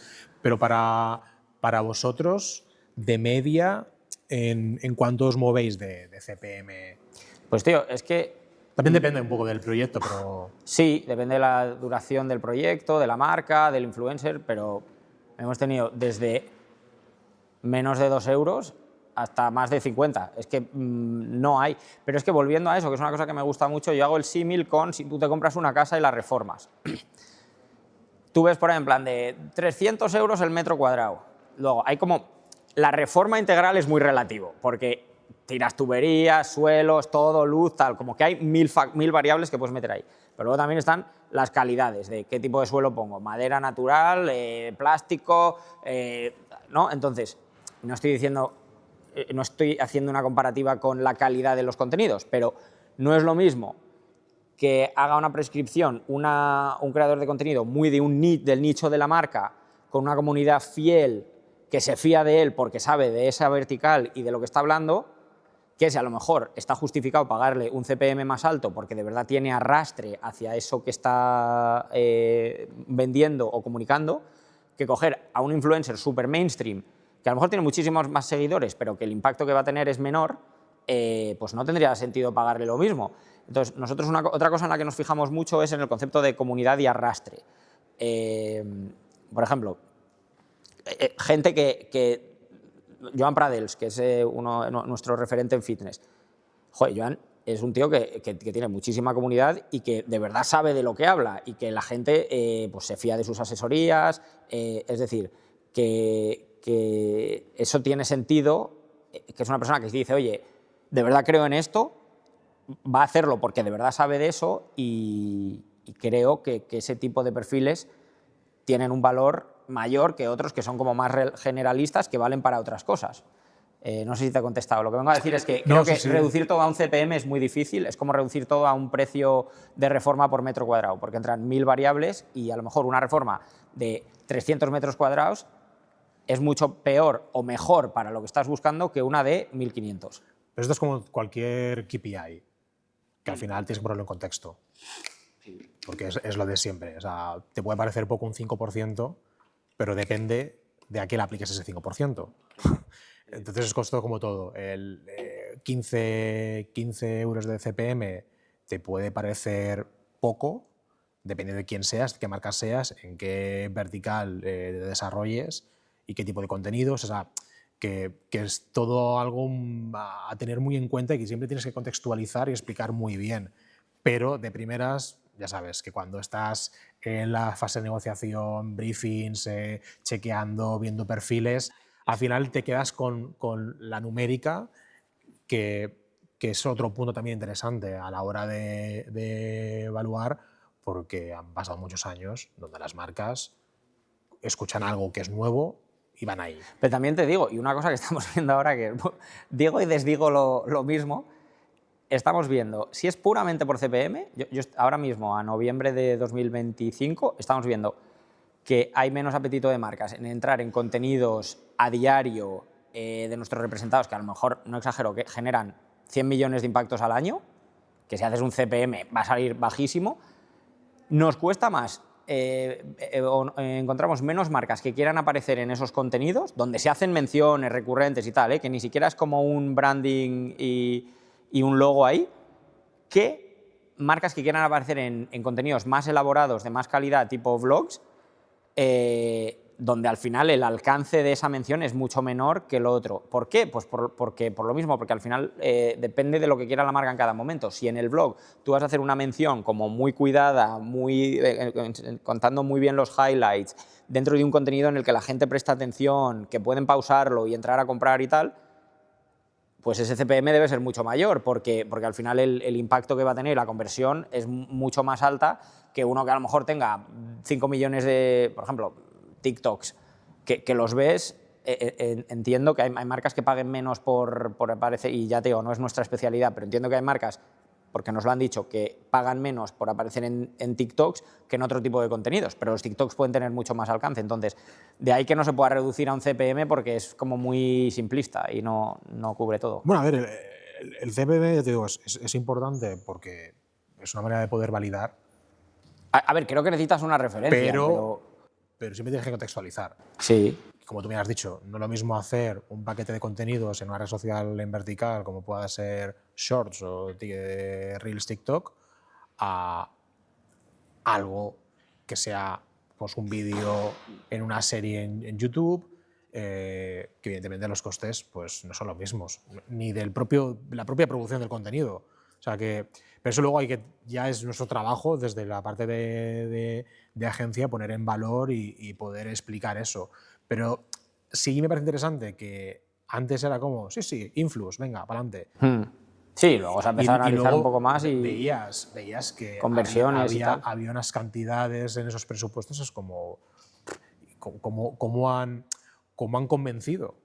Pero para vosotros, de media, ¿en cuánto os movéis de CPM? Pues tío, es que... También depende un poco del proyecto, pero... Sí, depende de la duración del proyecto, de la marca, del influencer, pero hemos tenido desde menos de 2 euros hasta más de 50. Es que no hay. Pero es que volviendo a eso, que es una cosa que me gusta mucho, yo hago el símil con si tú te compras una casa y la reformas. Tú ves por ahí en plan de 300 euros el metro cuadrado. Luego hay como... La reforma integral es muy relativo, porque tiras tuberías, suelos, todo, luz, tal, como que hay mil variables que puedes meter ahí. Pero luego también están las calidades, de qué tipo de suelo pongo, madera natural, plástico, ¿no? Entonces, no estoy haciendo una comparativa con la calidad de los contenidos, pero no es lo mismo que haga una prescripción un creador de contenido muy del nicho de la marca, con una comunidad fiel que se fía de él porque sabe de esa vertical y de lo que está hablando, que si a lo mejor está justificado pagarle un CPM más alto porque de verdad tiene arrastre hacia eso que está vendiendo o comunicando, que coger a un influencer super mainstream, que a lo mejor tiene muchísimos más seguidores, pero que el impacto que va a tener es menor, pues no tendría sentido pagarle lo mismo. Entonces, nosotros otra cosa en la que nos fijamos mucho es en el concepto de comunidad y arrastre. Por ejemplo, gente que Joan Pradels, que es nuestro referente en fitness. Joder, Joan es un tío que tiene muchísima comunidad y que de verdad sabe de lo que habla y que la gente pues se fía de sus asesorías. Es decir, que eso tiene sentido, que es una persona que dice, oye, de verdad creo en esto, va a hacerlo porque de verdad sabe de eso y creo que ese tipo de perfiles tienen un valor mayor que otros que son como más generalistas, que valen para otras cosas. No sé si te he contestado. Lo que vengo a decir es que creo que reducir todo a un CPM es muy difícil, es como reducir todo a un precio de reforma por metro cuadrado, porque entran 1000 variables y a lo mejor una reforma de 300 metros cuadrados es mucho peor o mejor para lo que estás buscando que una de 1500. Pero esto es como cualquier KPI, que al final tienes que ponerlo en contexto. Porque es lo de siempre. O sea, te puede parecer poco un 5%, pero depende de a qué le apliques ese 5%. Entonces es costo como todo. El 15 euros de CPM te puede parecer poco, dependiendo de quién seas, de qué marca seas, en qué vertical desarrolles y qué tipo de contenidos. O sea, que es todo algo a tener muy en cuenta y que siempre tienes que contextualizar y explicar muy bien. Pero de primeras, ya sabes, que cuando estás en la fase de negociación, briefings, chequeando, viendo perfiles, al final te quedas con la numérica, que es otro punto también interesante a la hora de evaluar, porque han pasado muchos años donde las marcas escuchan algo que es nuevo y van ahí. Pero también te digo, y una cosa que estamos viendo ahora, que digo y desdigo lo mismo, estamos viendo, si es puramente por CPM, yo ahora mismo, a noviembre de 2025, estamos viendo que hay menos apetito de marcas en entrar en contenidos a diario de nuestros representados, que a lo mejor, no exagero, que generan 100 millones de impactos al año, que si haces un CPM va a salir bajísimo. Nos cuesta más, encontramos menos marcas que quieran aparecer en esos contenidos, donde se hacen menciones recurrentes y tal, que ni siquiera es como un branding y un logo ahí, que marcas que quieran aparecer en contenidos más elaborados, de más calidad, tipo vlogs, donde al final el alcance de esa mención es mucho menor que lo otro. ¿Por qué? Pues porque por lo mismo, porque al final depende de lo que quiera la marca en cada momento. Si en el blog tú vas a hacer una mención como muy cuidada, contando muy bien los highlights, dentro de un contenido en el que la gente presta atención, que pueden pausarlo y entrar a comprar y tal, pues ese CPM debe ser mucho mayor, porque al final el impacto que va a tener la conversión es mucho más alta que uno que a lo mejor tenga 5 millones de, por ejemplo, TikToks, que los ves. Entiendo que hay marcas que paguen menos por aparecer, y ya te digo, no es nuestra especialidad, pero entiendo que hay marcas, porque nos lo han dicho, que pagan menos por aparecer en TikToks que en otro tipo de contenidos, pero los TikToks pueden tener mucho más alcance. Entonces, de ahí que no se pueda reducir a un CPM porque es como muy simplista y no cubre todo. Bueno, a ver, el CPM, ya te digo, es importante porque es una manera de poder validar. A ver, creo que necesitas una referencia, pero siempre tienes que contextualizar. Sí. Como tú me has dicho, no es lo mismo hacer un paquete de contenidos en una red social en vertical, como pueda ser Shorts o Reels TikTok, a algo que sea pues, un vídeo en una serie en YouTube, que evidentemente los costes pues, no son los mismos, ni la propia producción del contenido. O sea que, pero eso luego ya es nuestro trabajo desde la parte de agencia poner en valor y poder explicar eso. Pero sí me parece interesante que antes era como, sí, influx, venga, para adelante. Sí, luego se ha empezado a analizar un poco más y veías que conversiones había unas cantidades en esos presupuestos, es como han convencido.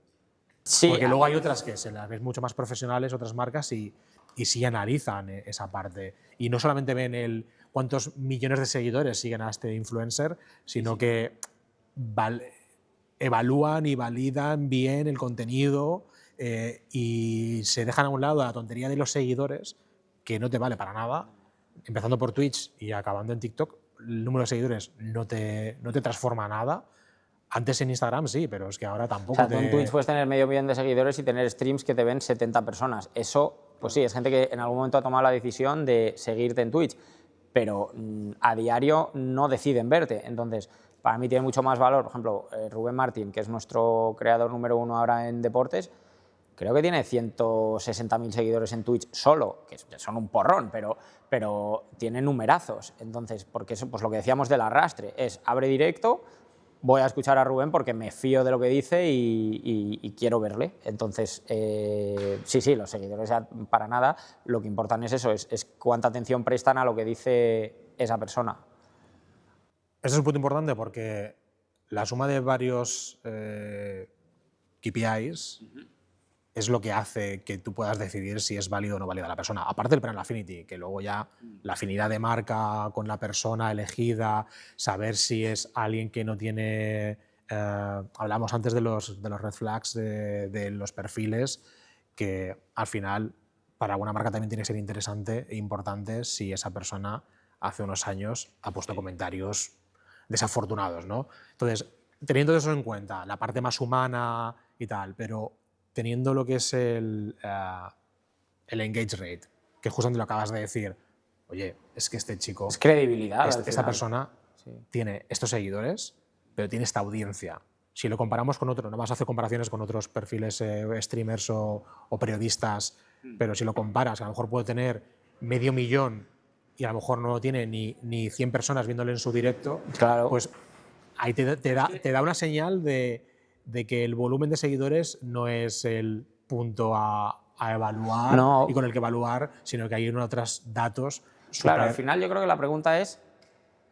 Sí, porque luego hay otras que se las ven mucho más profesionales, otras marcas, y sí analizan esa parte. Y no solamente ven cuántos millones de seguidores siguen a este influencer, sino que evalúan y validan bien el contenido y se dejan a un lado la tontería de los seguidores, que no te vale para nada, empezando por Twitch y acabando en TikTok. El número de seguidores no te transforma nada. Antes en Instagram sí, pero es que ahora tampoco. O sea, tú en Twitch puedes tener medio millón de seguidores y tener streams que te ven 70 personas. Eso, pues sí, es gente que en algún momento ha tomado la decisión de seguirte en Twitch, pero a diario no deciden verte. Entonces, para mí tiene mucho más valor, por ejemplo, Rubén Martín, que es nuestro creador número 1 ahora en deportes, creo que tiene 160.000 seguidores en Twitch solo, que son un porrón, pero tiene numerazos. Entonces, porque eso, pues lo que decíamos del arrastre, es abre directo, voy a escuchar a Rubén porque me fío de lo que dice y quiero verle. Entonces, sí, los seguidores ya para nada, lo que importan es eso, es cuánta atención prestan a lo que dice esa persona. Eso es un punto importante porque la suma de varios KPIs es lo que hace que tú puedas decidir si es válido o no válida la persona. Aparte del brand affinity, que luego ya la afinidad de marca con la persona elegida, saber si es alguien que no tiene... hablamos antes de los red flags de los perfiles, que al final para una marca también tiene que ser interesante e importante si esa persona hace unos años ha puesto comentarios desafortunados, ¿no? Entonces, teniendo eso en cuenta, la parte más humana y tal, pero teniendo lo que es el engage rate, que justamente lo acabas de decir, oye, es que este chico... Es credibilidad. Esta persona tiene estos seguidores, pero tiene esta audiencia. Si lo comparamos con otro, no vas a hacer comparaciones con otros perfiles streamers o periodistas, pero si lo comparas, a lo mejor puede tener 500.000 y a lo mejor no tiene ni 100 personas viéndole en su directo, claro. Pues ahí te da una señal de que el volumen de seguidores no es el punto a evaluar y con el que evaluar, sino que hay otros datos. Claro, al final yo creo que la pregunta es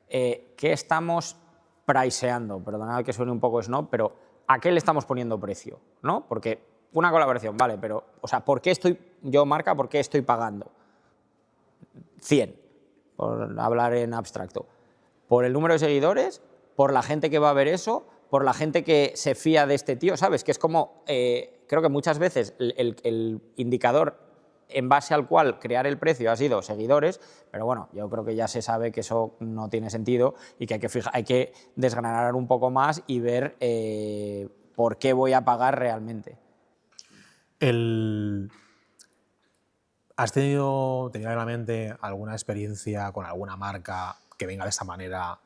¿qué estamos priceando? Perdonad que suene un poco snob, pero ¿a qué le estamos poniendo precio? ¿No? Porque una colaboración, vale, pero o sea, ¿por qué marca, por qué estoy pagando 100? Por hablar en abstracto. ¿Por el número de seguidores? ¿Por la gente que va a ver eso? ¿Por la gente que se fía de este tío? ¿Sabes? Que es como, creo que muchas veces el indicador en base al cual crear el precio ha sido seguidores, pero bueno, yo creo que ya se sabe que eso no tiene sentido y que hay que desgranar un poco más y ver por qué voy a pagar realmente. ¿Has tenido en la mente alguna experiencia con alguna marca que venga de esta manera,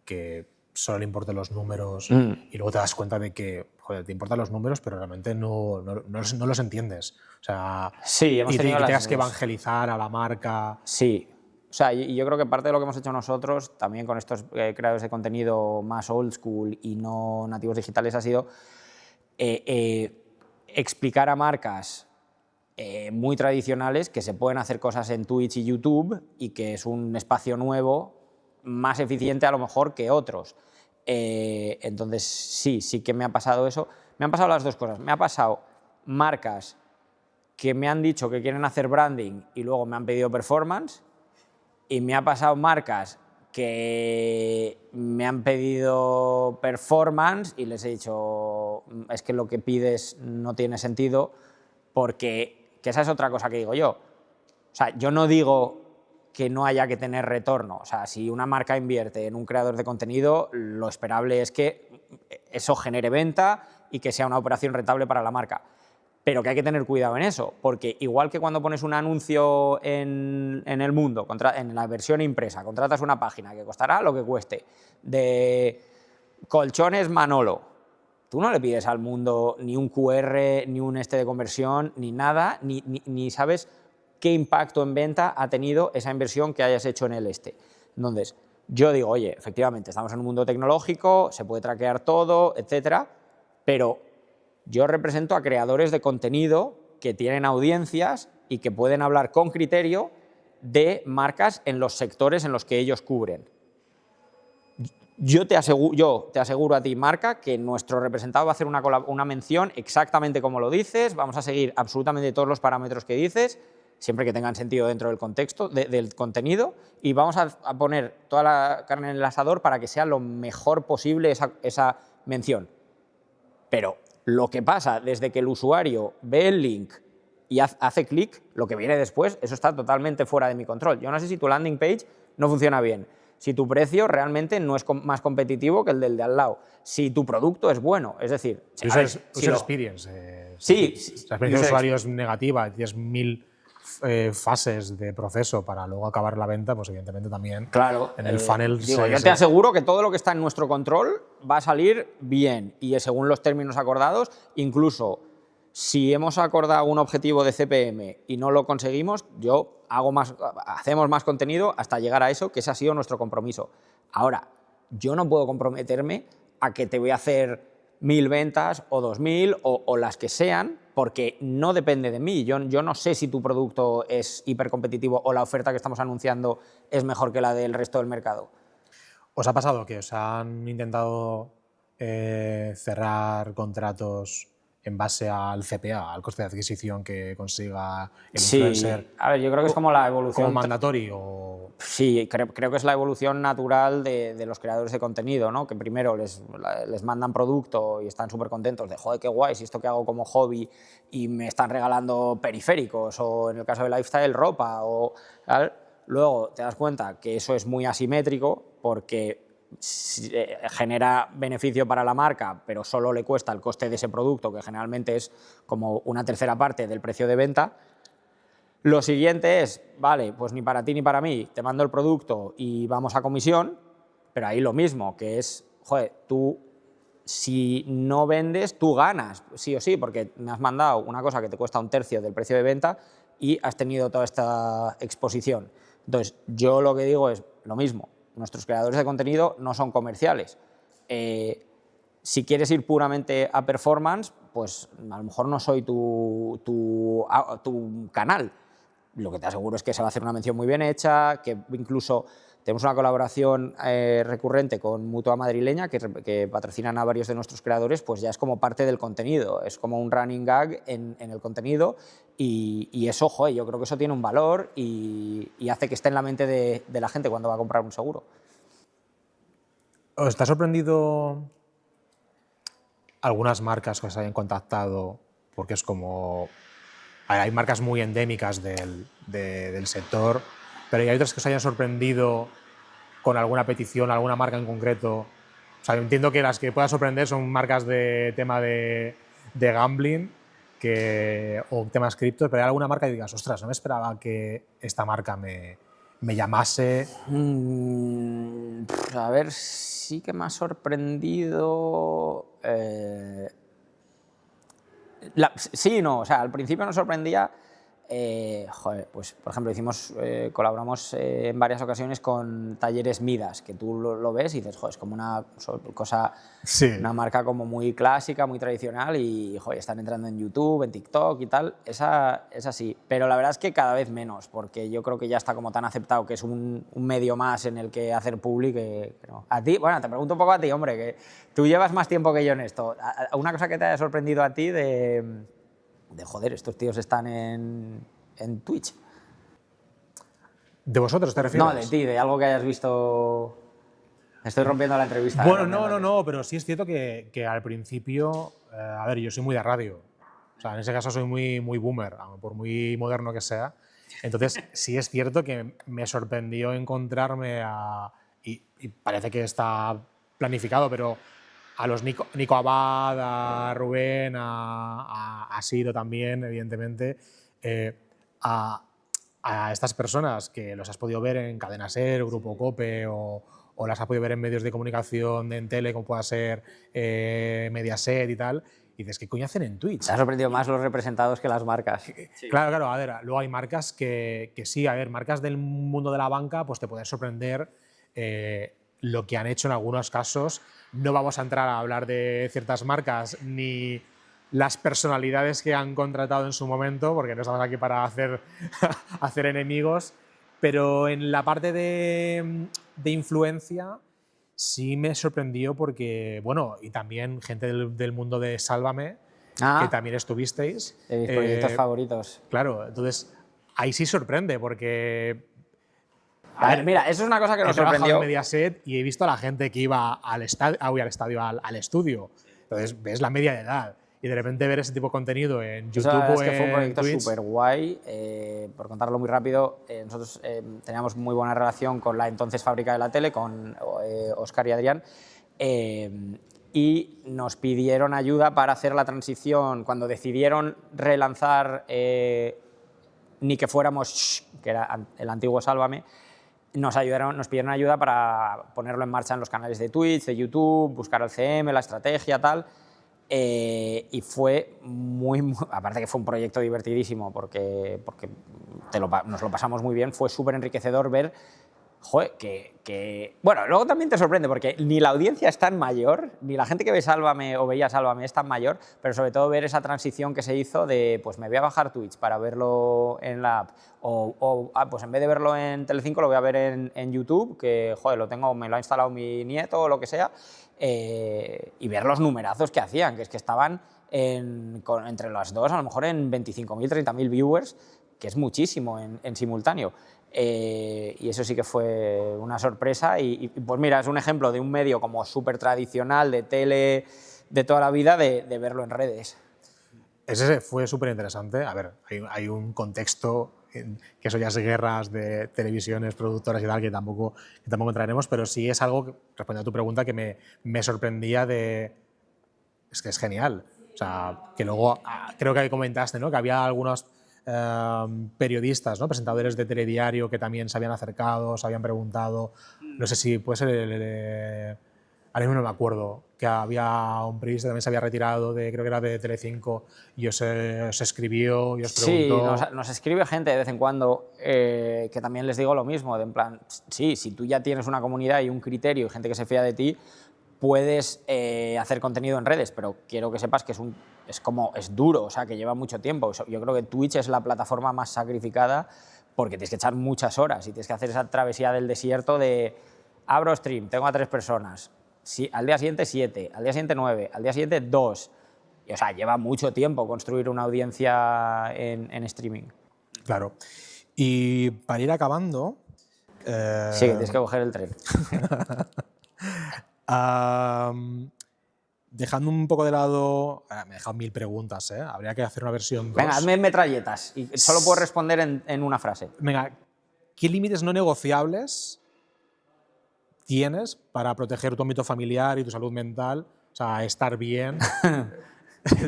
que solo le importen los números y luego te das cuenta de que, joder, te importan los números, pero realmente no los entiendes? O sea, sí, hemos tenido y tengas que evangelizar a la marca. Sí. O sea, y yo creo que parte de lo que hemos hecho nosotros, también con estos creadores de contenido más old school y no nativos digitales, ha sido explicar a marcas muy tradicionales que se pueden hacer cosas en Twitch y YouTube y que es un espacio nuevo, más eficiente a lo mejor que otros. Entonces sí que me ha pasado eso. Me han pasado las dos cosas. Me ha pasado marcas que me han dicho que quieren hacer branding y luego me han pedido performance, y me ha pasado marcas que me han pedido performance y les he dicho, es que lo que pides no tiene sentido, porque que esa es otra cosa que digo yo. O sea, yo no digo que no haya que tener retorno. O sea, si una marca invierte en un creador de contenido, lo esperable es que eso genere venta y que sea una operación rentable para la marca. Pero que hay que tener cuidado en eso, porque igual que cuando pones un anuncio en El Mundo, en la versión impresa, contratas una página que costará lo que cueste, de colchones Manolo, tú no le pides al Mundo ni un QR, ni un de conversión, ni nada, ni sabes qué impacto en venta ha tenido esa inversión que hayas hecho en el Entonces, yo digo, oye, efectivamente, estamos en un mundo tecnológico, se puede traquear todo, etcétera, pero yo represento a creadores de contenido que tienen audiencias y que pueden hablar con criterio de marcas en los sectores en los que ellos cubren. Yo te aseguro a ti, marca, que nuestro representado va a hacer una mención exactamente como lo dices, vamos a seguir absolutamente todos los parámetros que dices, siempre que tengan sentido dentro del contexto, del contenido, y vamos a poner toda la carne en el asador para que sea lo mejor posible esa mención. Pero lo que pasa desde que el usuario ve el link y hace clic, lo que viene después, eso está totalmente fuera de mi control. Yo no sé si tu landing page no funciona bien, si tu precio realmente no es más competitivo que el del de al lado, si tu producto es bueno, es decir... User experience. Sí. La experiencia de usuario es negativa, tienes 1000 fases de proceso para luego acabar la venta, pues evidentemente también claro, en el funnel... yo te aseguro que todo lo que está en nuestro control va a salir bien y según los términos acordados, incluso si hemos acordado un objetivo de CPM y no lo conseguimos, hacemos más contenido hasta llegar a eso, que ese ha sido nuestro compromiso. Ahora, yo no puedo comprometerme a que te voy a hacer 1000 ventas o 2000 o las que sean, porque no depende de mí. Yo no sé si tu producto es hipercompetitivo o la oferta que estamos anunciando es mejor que la del resto del mercado. ¿Os ha pasado que os han intentado cerrar contratos en base al CPA, al coste de adquisición que consiga el influencer? Sí, a ver, yo creo que es como la evolución... ¿Como mandatorio? Sí, creo que es la evolución natural de los creadores de contenido, ¿no? Que primero les mandan producto y están súper contentos de, joder, qué guay, si esto que hago como hobby y me están regalando periféricos o, en el caso de lifestyle, ropa o tal. Luego te das cuenta que eso es muy asimétrico porque genera beneficio para la marca, pero solo le cuesta el coste de ese producto, que generalmente es como una tercera parte del precio de venta. Lo siguiente es, vale, pues ni para ti ni para mí, te mando el producto y vamos a comisión, pero ahí lo mismo, que es, joder, tú si no vendes, tú ganas, sí o sí, porque me has mandado una cosa que te cuesta un tercio del precio de venta y has tenido toda esta exposición. Entonces, yo lo que digo es lo mismo. Nuestros creadores de contenido no son comerciales. Si quieres ir puramente a performance, pues a lo mejor no soy tu canal. Lo que te aseguro es que se va a hacer una mención muy bien hecha, que incluso tenemos una colaboración recurrente con Mutua Madrileña, que patrocinan a varios de nuestros creadores, pues ya es como parte del contenido, es como un running gag en el contenido y eso, joder, yo creo que eso tiene un valor y hace que esté en la mente de la gente cuando va a comprar un seguro. ¿Os está sorprendido algunas marcas que os hayan contactado? Porque es como... Hay marcas muy endémicas del sector, pero hay otras que os hayan sorprendido con alguna petición, alguna marca en concreto. O sea, entiendo que las que puedan sorprender son marcas de tema de gambling o temas criptos, pero hay alguna marca que digas, ostras, no me esperaba que esta marca me llamase. A ver, sí que me ha sorprendido... Sí, no, o sea, al principio nos sorprendía Joder, pues por ejemplo colaboramos en varias ocasiones con Talleres Midas, que tú lo ves y dices, joder, es como una cosa, Sí. una marca como muy clásica, muy tradicional y joder, están entrando en YouTube, en TikTok y tal, esa sí, pero la verdad es que cada vez menos, porque yo creo que ya está como tan aceptado que es un medio más en el que hacer publi que no. A ti, bueno, te pregunto un poco a ti, hombre, que tú llevas más tiempo que yo en esto, una cosa que te haya sorprendido a ti de joder, estos tíos están en Twitch. ¿De vosotros te refieres? No, de ti, de algo que hayas visto. Estoy rompiendo la entrevista. Bueno, no, pero sí es cierto que al principio, a ver, yo soy muy de radio. O sea, en ese caso soy muy boomer, por muy moderno que sea. Entonces, sí es cierto que me sorprendió encontrarme y parece que está planificado, pero a los Nico Abad, a Rubén, a Siro también, evidentemente, a, a estas personas que los has podido ver en Cadena Ser, Grupo Cope o las has podido ver en medios de comunicación en tele, como pueda ser Mediaset y tal, y dices, ¿qué coño hacen en Twitch? Te ha sorprendido más los representados que las marcas. Sí. Claro, a ver, luego hay marcas que sí, a ver, marcas del mundo de la banca, pues te pueden sorprender lo que han hecho en algunos casos. No vamos a entrar a hablar de ciertas marcas ni las personalidades que han contratado en su momento, porque no estamos aquí para hacer enemigos, pero en la parte de influencia sí me sorprendió porque, bueno, y también gente del mundo de Sálvame, que también estuvisteis. De mis proyectos favoritos. Claro, entonces ahí sí sorprende porque... A ver, mira, eso es una cosa que nos sorprendió. He trabajado en Mediaset y he visto a la gente que iba al estudio. Entonces ves la media de edad y de repente ver ese tipo de contenido en YouTube o en que fue un proyecto Twitch. súper guay. Por contarlo muy rápido, nosotros teníamos muy buena relación con la entonces fábrica de la tele, con Óscar y Adrián, y nos pidieron ayuda para hacer la transición cuando decidieron relanzar Ni que fuéramos, que era el antiguo Sálvame. Nos pidieron ayuda para ponerlo en marcha en los canales de Twitch, de YouTube, buscar el CM, la estrategia, tal. Y fue aparte que fue un proyecto divertidísimo porque nos lo pasamos muy bien, fue súper enriquecedor ver, joder, bueno, luego también te sorprende porque ni la audiencia es tan mayor, ni la gente que ve Sálvame o veía Sálvame es tan mayor, pero sobre todo ver esa transición que se hizo de, pues me voy a bajar Twitch para verlo en la app, pues en vez de verlo en Telecinco lo voy a ver en YouTube, que joder, me lo ha instalado mi nieto o lo que sea, y ver los numerazos que hacían, que es que estaban entre las dos a lo mejor en 25.000, 30.000 viewers, que es muchísimo en simultáneo. Y eso sí que fue una sorpresa y pues mira, es un ejemplo de un medio como súper tradicional de tele de toda la vida de verlo en redes. Ese fue súper interesante. A ver, hay un contexto que eso ya es guerras de televisiones, productoras y tal, que tampoco entraremos, pero sí es algo, respondiendo a tu pregunta, que me sorprendía es que es genial. O sea, que luego creo que comentaste, ¿no?, que había algunos periodistas, ¿no?, presentadores de telediario que también se habían acercado, se habían preguntado. No sé si puede ser ahora mismo no me acuerdo, que había un periodista que también se había retirado creo que era de Telecinco, y os escribió y os preguntó. Sí, nos escribe gente de vez en cuando que también les digo lo mismo, de en plan, sí, si tú ya tienes una comunidad y un criterio y gente que se fía de ti, puedes hacer contenido en redes, pero quiero que sepas que es duro, o sea, que lleva mucho tiempo. Yo creo que Twitch es la plataforma más sacrificada porque tienes que echar muchas horas y tienes que hacer esa travesía del desierto de abro stream, tengo a 3 personas, al día siguiente 7, al día siguiente 9, al día siguiente 2. Y, o sea, lleva mucho tiempo construir una audiencia en streaming. Claro. Y para ir acabando... Sí, que tienes que coger el tren. Dejando un poco de lado... me he dejado 1000 preguntas, ¿eh? Habría que hacer una versión 2. Venga, hazme metralletas y solo puedo responder en una frase. Venga, ¿qué límites no negociables tienes para proteger tu ámbito familiar y tu salud mental? O sea, estar bien.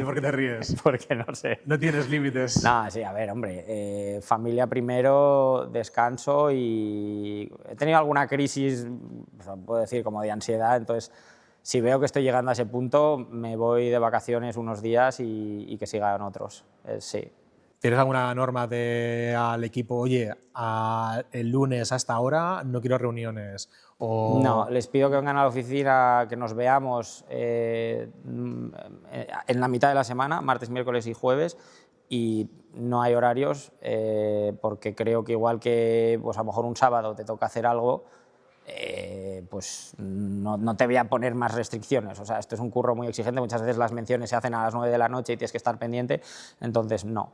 ¿Por qué te ríes? Porque no sé. No tienes límites. No, sí, a ver, hombre, familia primero, descanso y he tenido alguna crisis, puedo decir, como de ansiedad, entonces si veo que estoy llegando a ese punto, me voy de vacaciones unos días y que sigan otros, sí. ¿Tienes alguna norma al equipo, oye, el lunes a esta hora no quiero reuniones? O... No, les pido que vengan a la oficina, que nos veamos en la mitad de la semana, martes, miércoles y jueves, y no hay horarios porque creo que igual que pues a lo mejor un sábado te toca hacer algo, pues no te voy a poner más restricciones. O sea, esto es un curro muy exigente, muchas veces las menciones se hacen a las 9 de la noche y tienes que estar pendiente, entonces no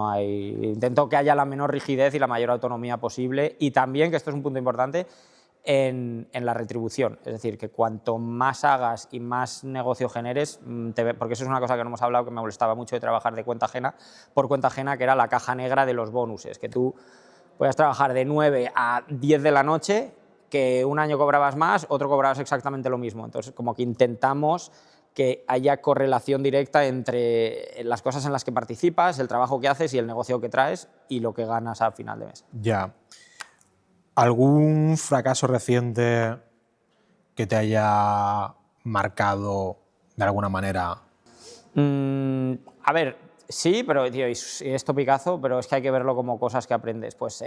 hay... Intento que haya la menor rigidez y la mayor autonomía posible, y también, que esto es un punto importante, en la retribución. Es decir, que cuanto más hagas y más negocio generes, porque eso es una cosa que no hemos hablado, que me molestaba mucho de trabajar de cuenta ajena, por cuenta ajena, que era la caja negra de los bonuses, que tú puedes trabajar de 9 a 10 de la noche, que un año cobrabas más, otro cobrabas exactamente lo mismo. Entonces, como que intentamos que haya correlación directa entre las cosas en las que participas, el trabajo que haces y el negocio que traes y lo que ganas a final de mes. Ya. ¿Algún fracaso reciente que te haya marcado de alguna manera? A ver, sí, pero tío, es topicazo, pero es que hay que verlo como cosas que aprendes. Pues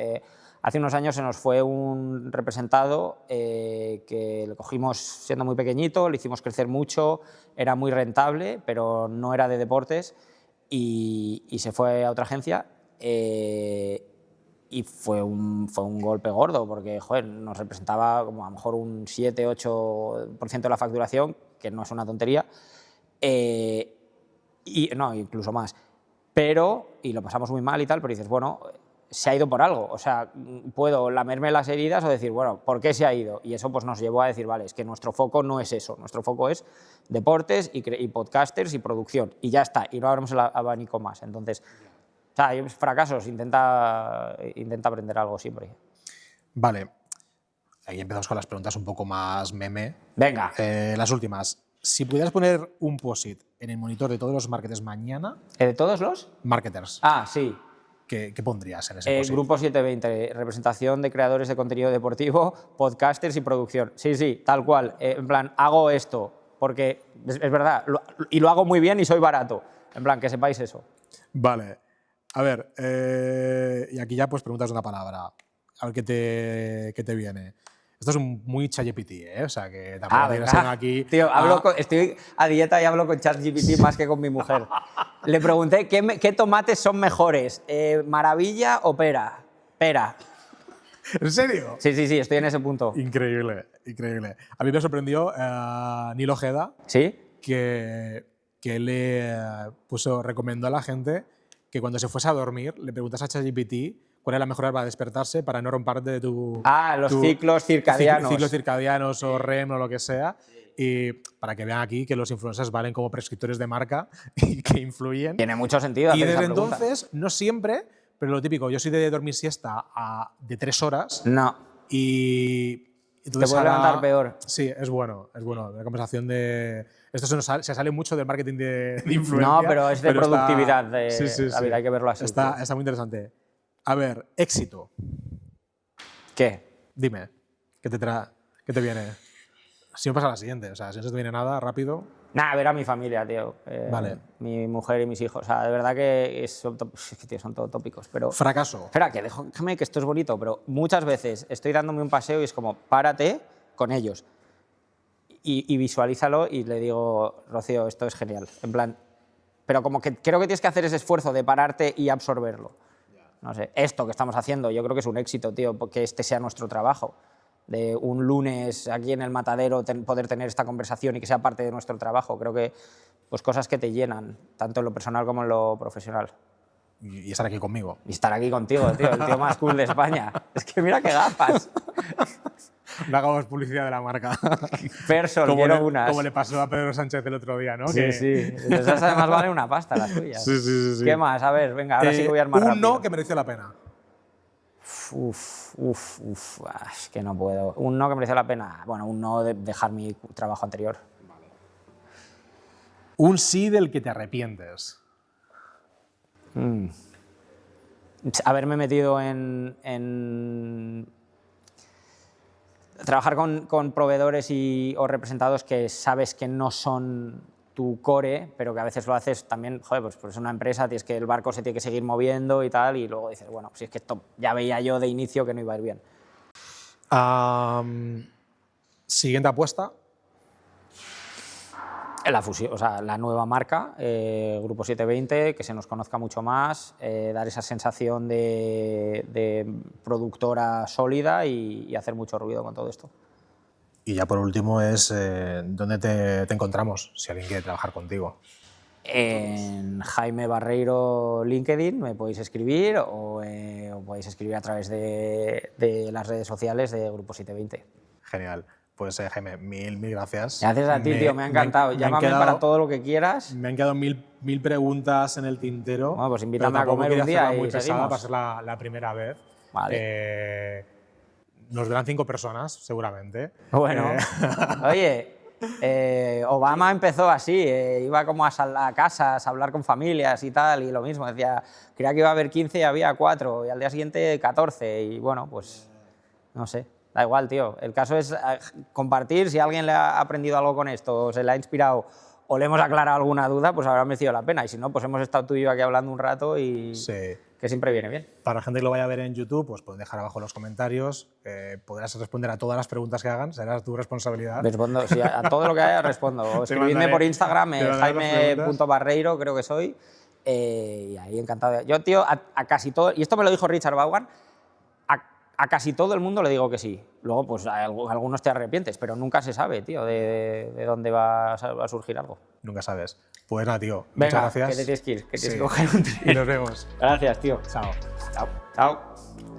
hace unos años se nos fue un representado que lo cogimos siendo muy pequeñito, le hicimos crecer mucho, era muy rentable, pero no era de deportes, y se fue a otra agencia. Y fue un golpe gordo, porque joder, nos representaba como a lo mejor un 7-8% de la facturación, que no es una tontería, y no, incluso más. Y lo pasamos muy mal y tal, pero dices, bueno, se ha ido por algo. O sea, puedo lamerme las heridas o decir, bueno, ¿por qué se ha ido? Y eso pues nos llevó a decir, vale, es que nuestro foco no es eso, nuestro foco es deportes y podcasters y producción, y ya está, y no abrimos el abanico más. Entonces, o sea, hay fracasos, intenta aprender algo siempre. Vale, ahí empezamos con las preguntas un poco más meme. Venga. Las últimas. Si pudieras poner un post-it en el monitor de todos los marketers mañana... ¿De todos los? Marketers. Ah, sí. ¿Qué pondrías en ese post-it? Grupo 720, representación de creadores de contenido deportivo, podcasters y producción. Sí, sí, tal cual. En plan, hago esto, porque es verdad, y lo hago muy bien y soy barato. En plan, que sepáis eso. Vale. A ver, y aquí ya pues preguntas una palabra. A ver qué te viene. Esto es muy ChatGPT, ¿eh? O sea, que tampoco tienes aquí... Tío, estoy a dieta y hablo con ChatGPT más que con mi mujer. Le pregunté qué tomates son mejores, maravilla o pera. Pera. ¿En serio? Sí, estoy en ese punto. Increíble, increíble. A mí me sorprendió Neil Ojeda, ¿sí? que le recomendó a la gente que cuando se fuese a dormir le preguntas a ChatGPT cuál es la mejor hora para despertarse para no romperte de tu... los ciclos circadianos. Ciclos circadianos o REM o lo que sea. Y para que vean aquí que los influencers valen como prescriptores de marca y que influyen. Tiene mucho sentido. Y desde entonces, no siempre, pero lo típico, yo soy de dormir siesta de 3 horas. No. Y te puedes levantar peor. Sí, es bueno. La conversación de... Esto se sale mucho del marketing de influencia. No, pero es de productividad. Sí. La vida, hay que verlo así. Está muy interesante. A ver, éxito. ¿Qué? Dime, ¿qué te viene? Si no pasa la siguiente, o sea, si no se te viene nada, rápido. Nada, ver a mi familia, tío. Vale. Mi mujer y mis hijos. O sea, de verdad que son todo tópicos. Pero... Fracaso. Espera, déjame que esto es bonito, pero muchas veces estoy dándome un paseo y es como, párate con ellos y visualízalo, y le digo, Rocío, esto es genial. En plan, pero como que creo que tienes que hacer ese esfuerzo de pararte y absorberlo. No sé, esto que estamos haciendo yo creo que es un éxito, tío, porque este sea nuestro trabajo. De un lunes aquí en el Matadero poder tener esta conversación y que sea parte de nuestro trabajo. Creo que pues cosas que te llenan, tanto en lo personal como en lo profesional. Y estar aquí conmigo. Y estar aquí contigo, tío, el tío más cool de España. Es que mira qué gafas. No hagamos publicidad de la marca. Person, quiero unas. Como le pasó a Pedro Sánchez el otro día, ¿no? Sí. Esas además valen una pasta, las tuyas. Sí. ¿Qué más? A ver, venga, ahora sí que voy a ir más rápido. Un no que mereció la pena. Es que no puedo. Un no que mereció la pena. Bueno, un no de dejar mi trabajo anterior. Vale. Un sí del que te arrepientes. Haberme metido en trabajar con proveedores o representados que sabes que no son tu core, pero que a veces lo haces también, joder, pues es una empresa, tienes que el barco se tiene que seguir moviendo y tal, y luego dices, bueno, si es que esto ya veía yo de inicio que no iba a ir bien. Siguiente apuesta. La fusión, o sea, la nueva marca, Grupo 720, que se nos conozca mucho más, dar esa sensación de productora sólida y hacer mucho ruido con todo esto. Y ya por último es dónde te encontramos si alguien quiere trabajar contigo. En Jaime Barreiro LinkedIn me podéis escribir o podéis escribir a través de las redes sociales de Grupo 720. Genial. Pues Jaime, mil gracias. Gracias a ti, tío, me ha encantado. Llámame para todo lo que quieras. Me han quedado mil preguntas en el tintero. Bueno, pues invítame a comer un día y seguimos. Va a ser la primera vez. Vale. Nos verán 5 personas, seguramente. Bueno, oye, Obama empezó así, iba como a casas a hablar con familias y tal, y lo mismo, decía, creía que iba a haber 15 y había 4, y al día siguiente 14, y bueno, pues no sé, da igual, tío. El caso es compartir, si alguien le ha aprendido algo con esto, o se le ha inspirado, o le hemos aclarado alguna duda, pues habrá merecido la pena, y si no, pues hemos estado tú y yo aquí hablando un rato y... Sí. Que siempre viene bien. Para la gente que lo vaya a ver en YouTube, pues pueden dejar abajo en los comentarios, podrás responder a todas las preguntas que hagan, será tu responsabilidad. Respondo, sí, a todo lo que haya respondo. O escribidme por Instagram, jaime.barreiro, creo que soy, y ahí encantado. Yo, tío, a casi todo, y esto me lo dijo Richard Vaughan, a casi todo el mundo le digo que sí. Luego, pues a algunos te arrepientes, pero nunca se sabe, tío, de dónde va a surgir algo. Nunca sabes. Pues nada, tío. Venga, muchas gracias. que te tienes que ir, que tienes que coger un tren. Y nos vemos. Gracias, tío. Chao. Chao. Chao.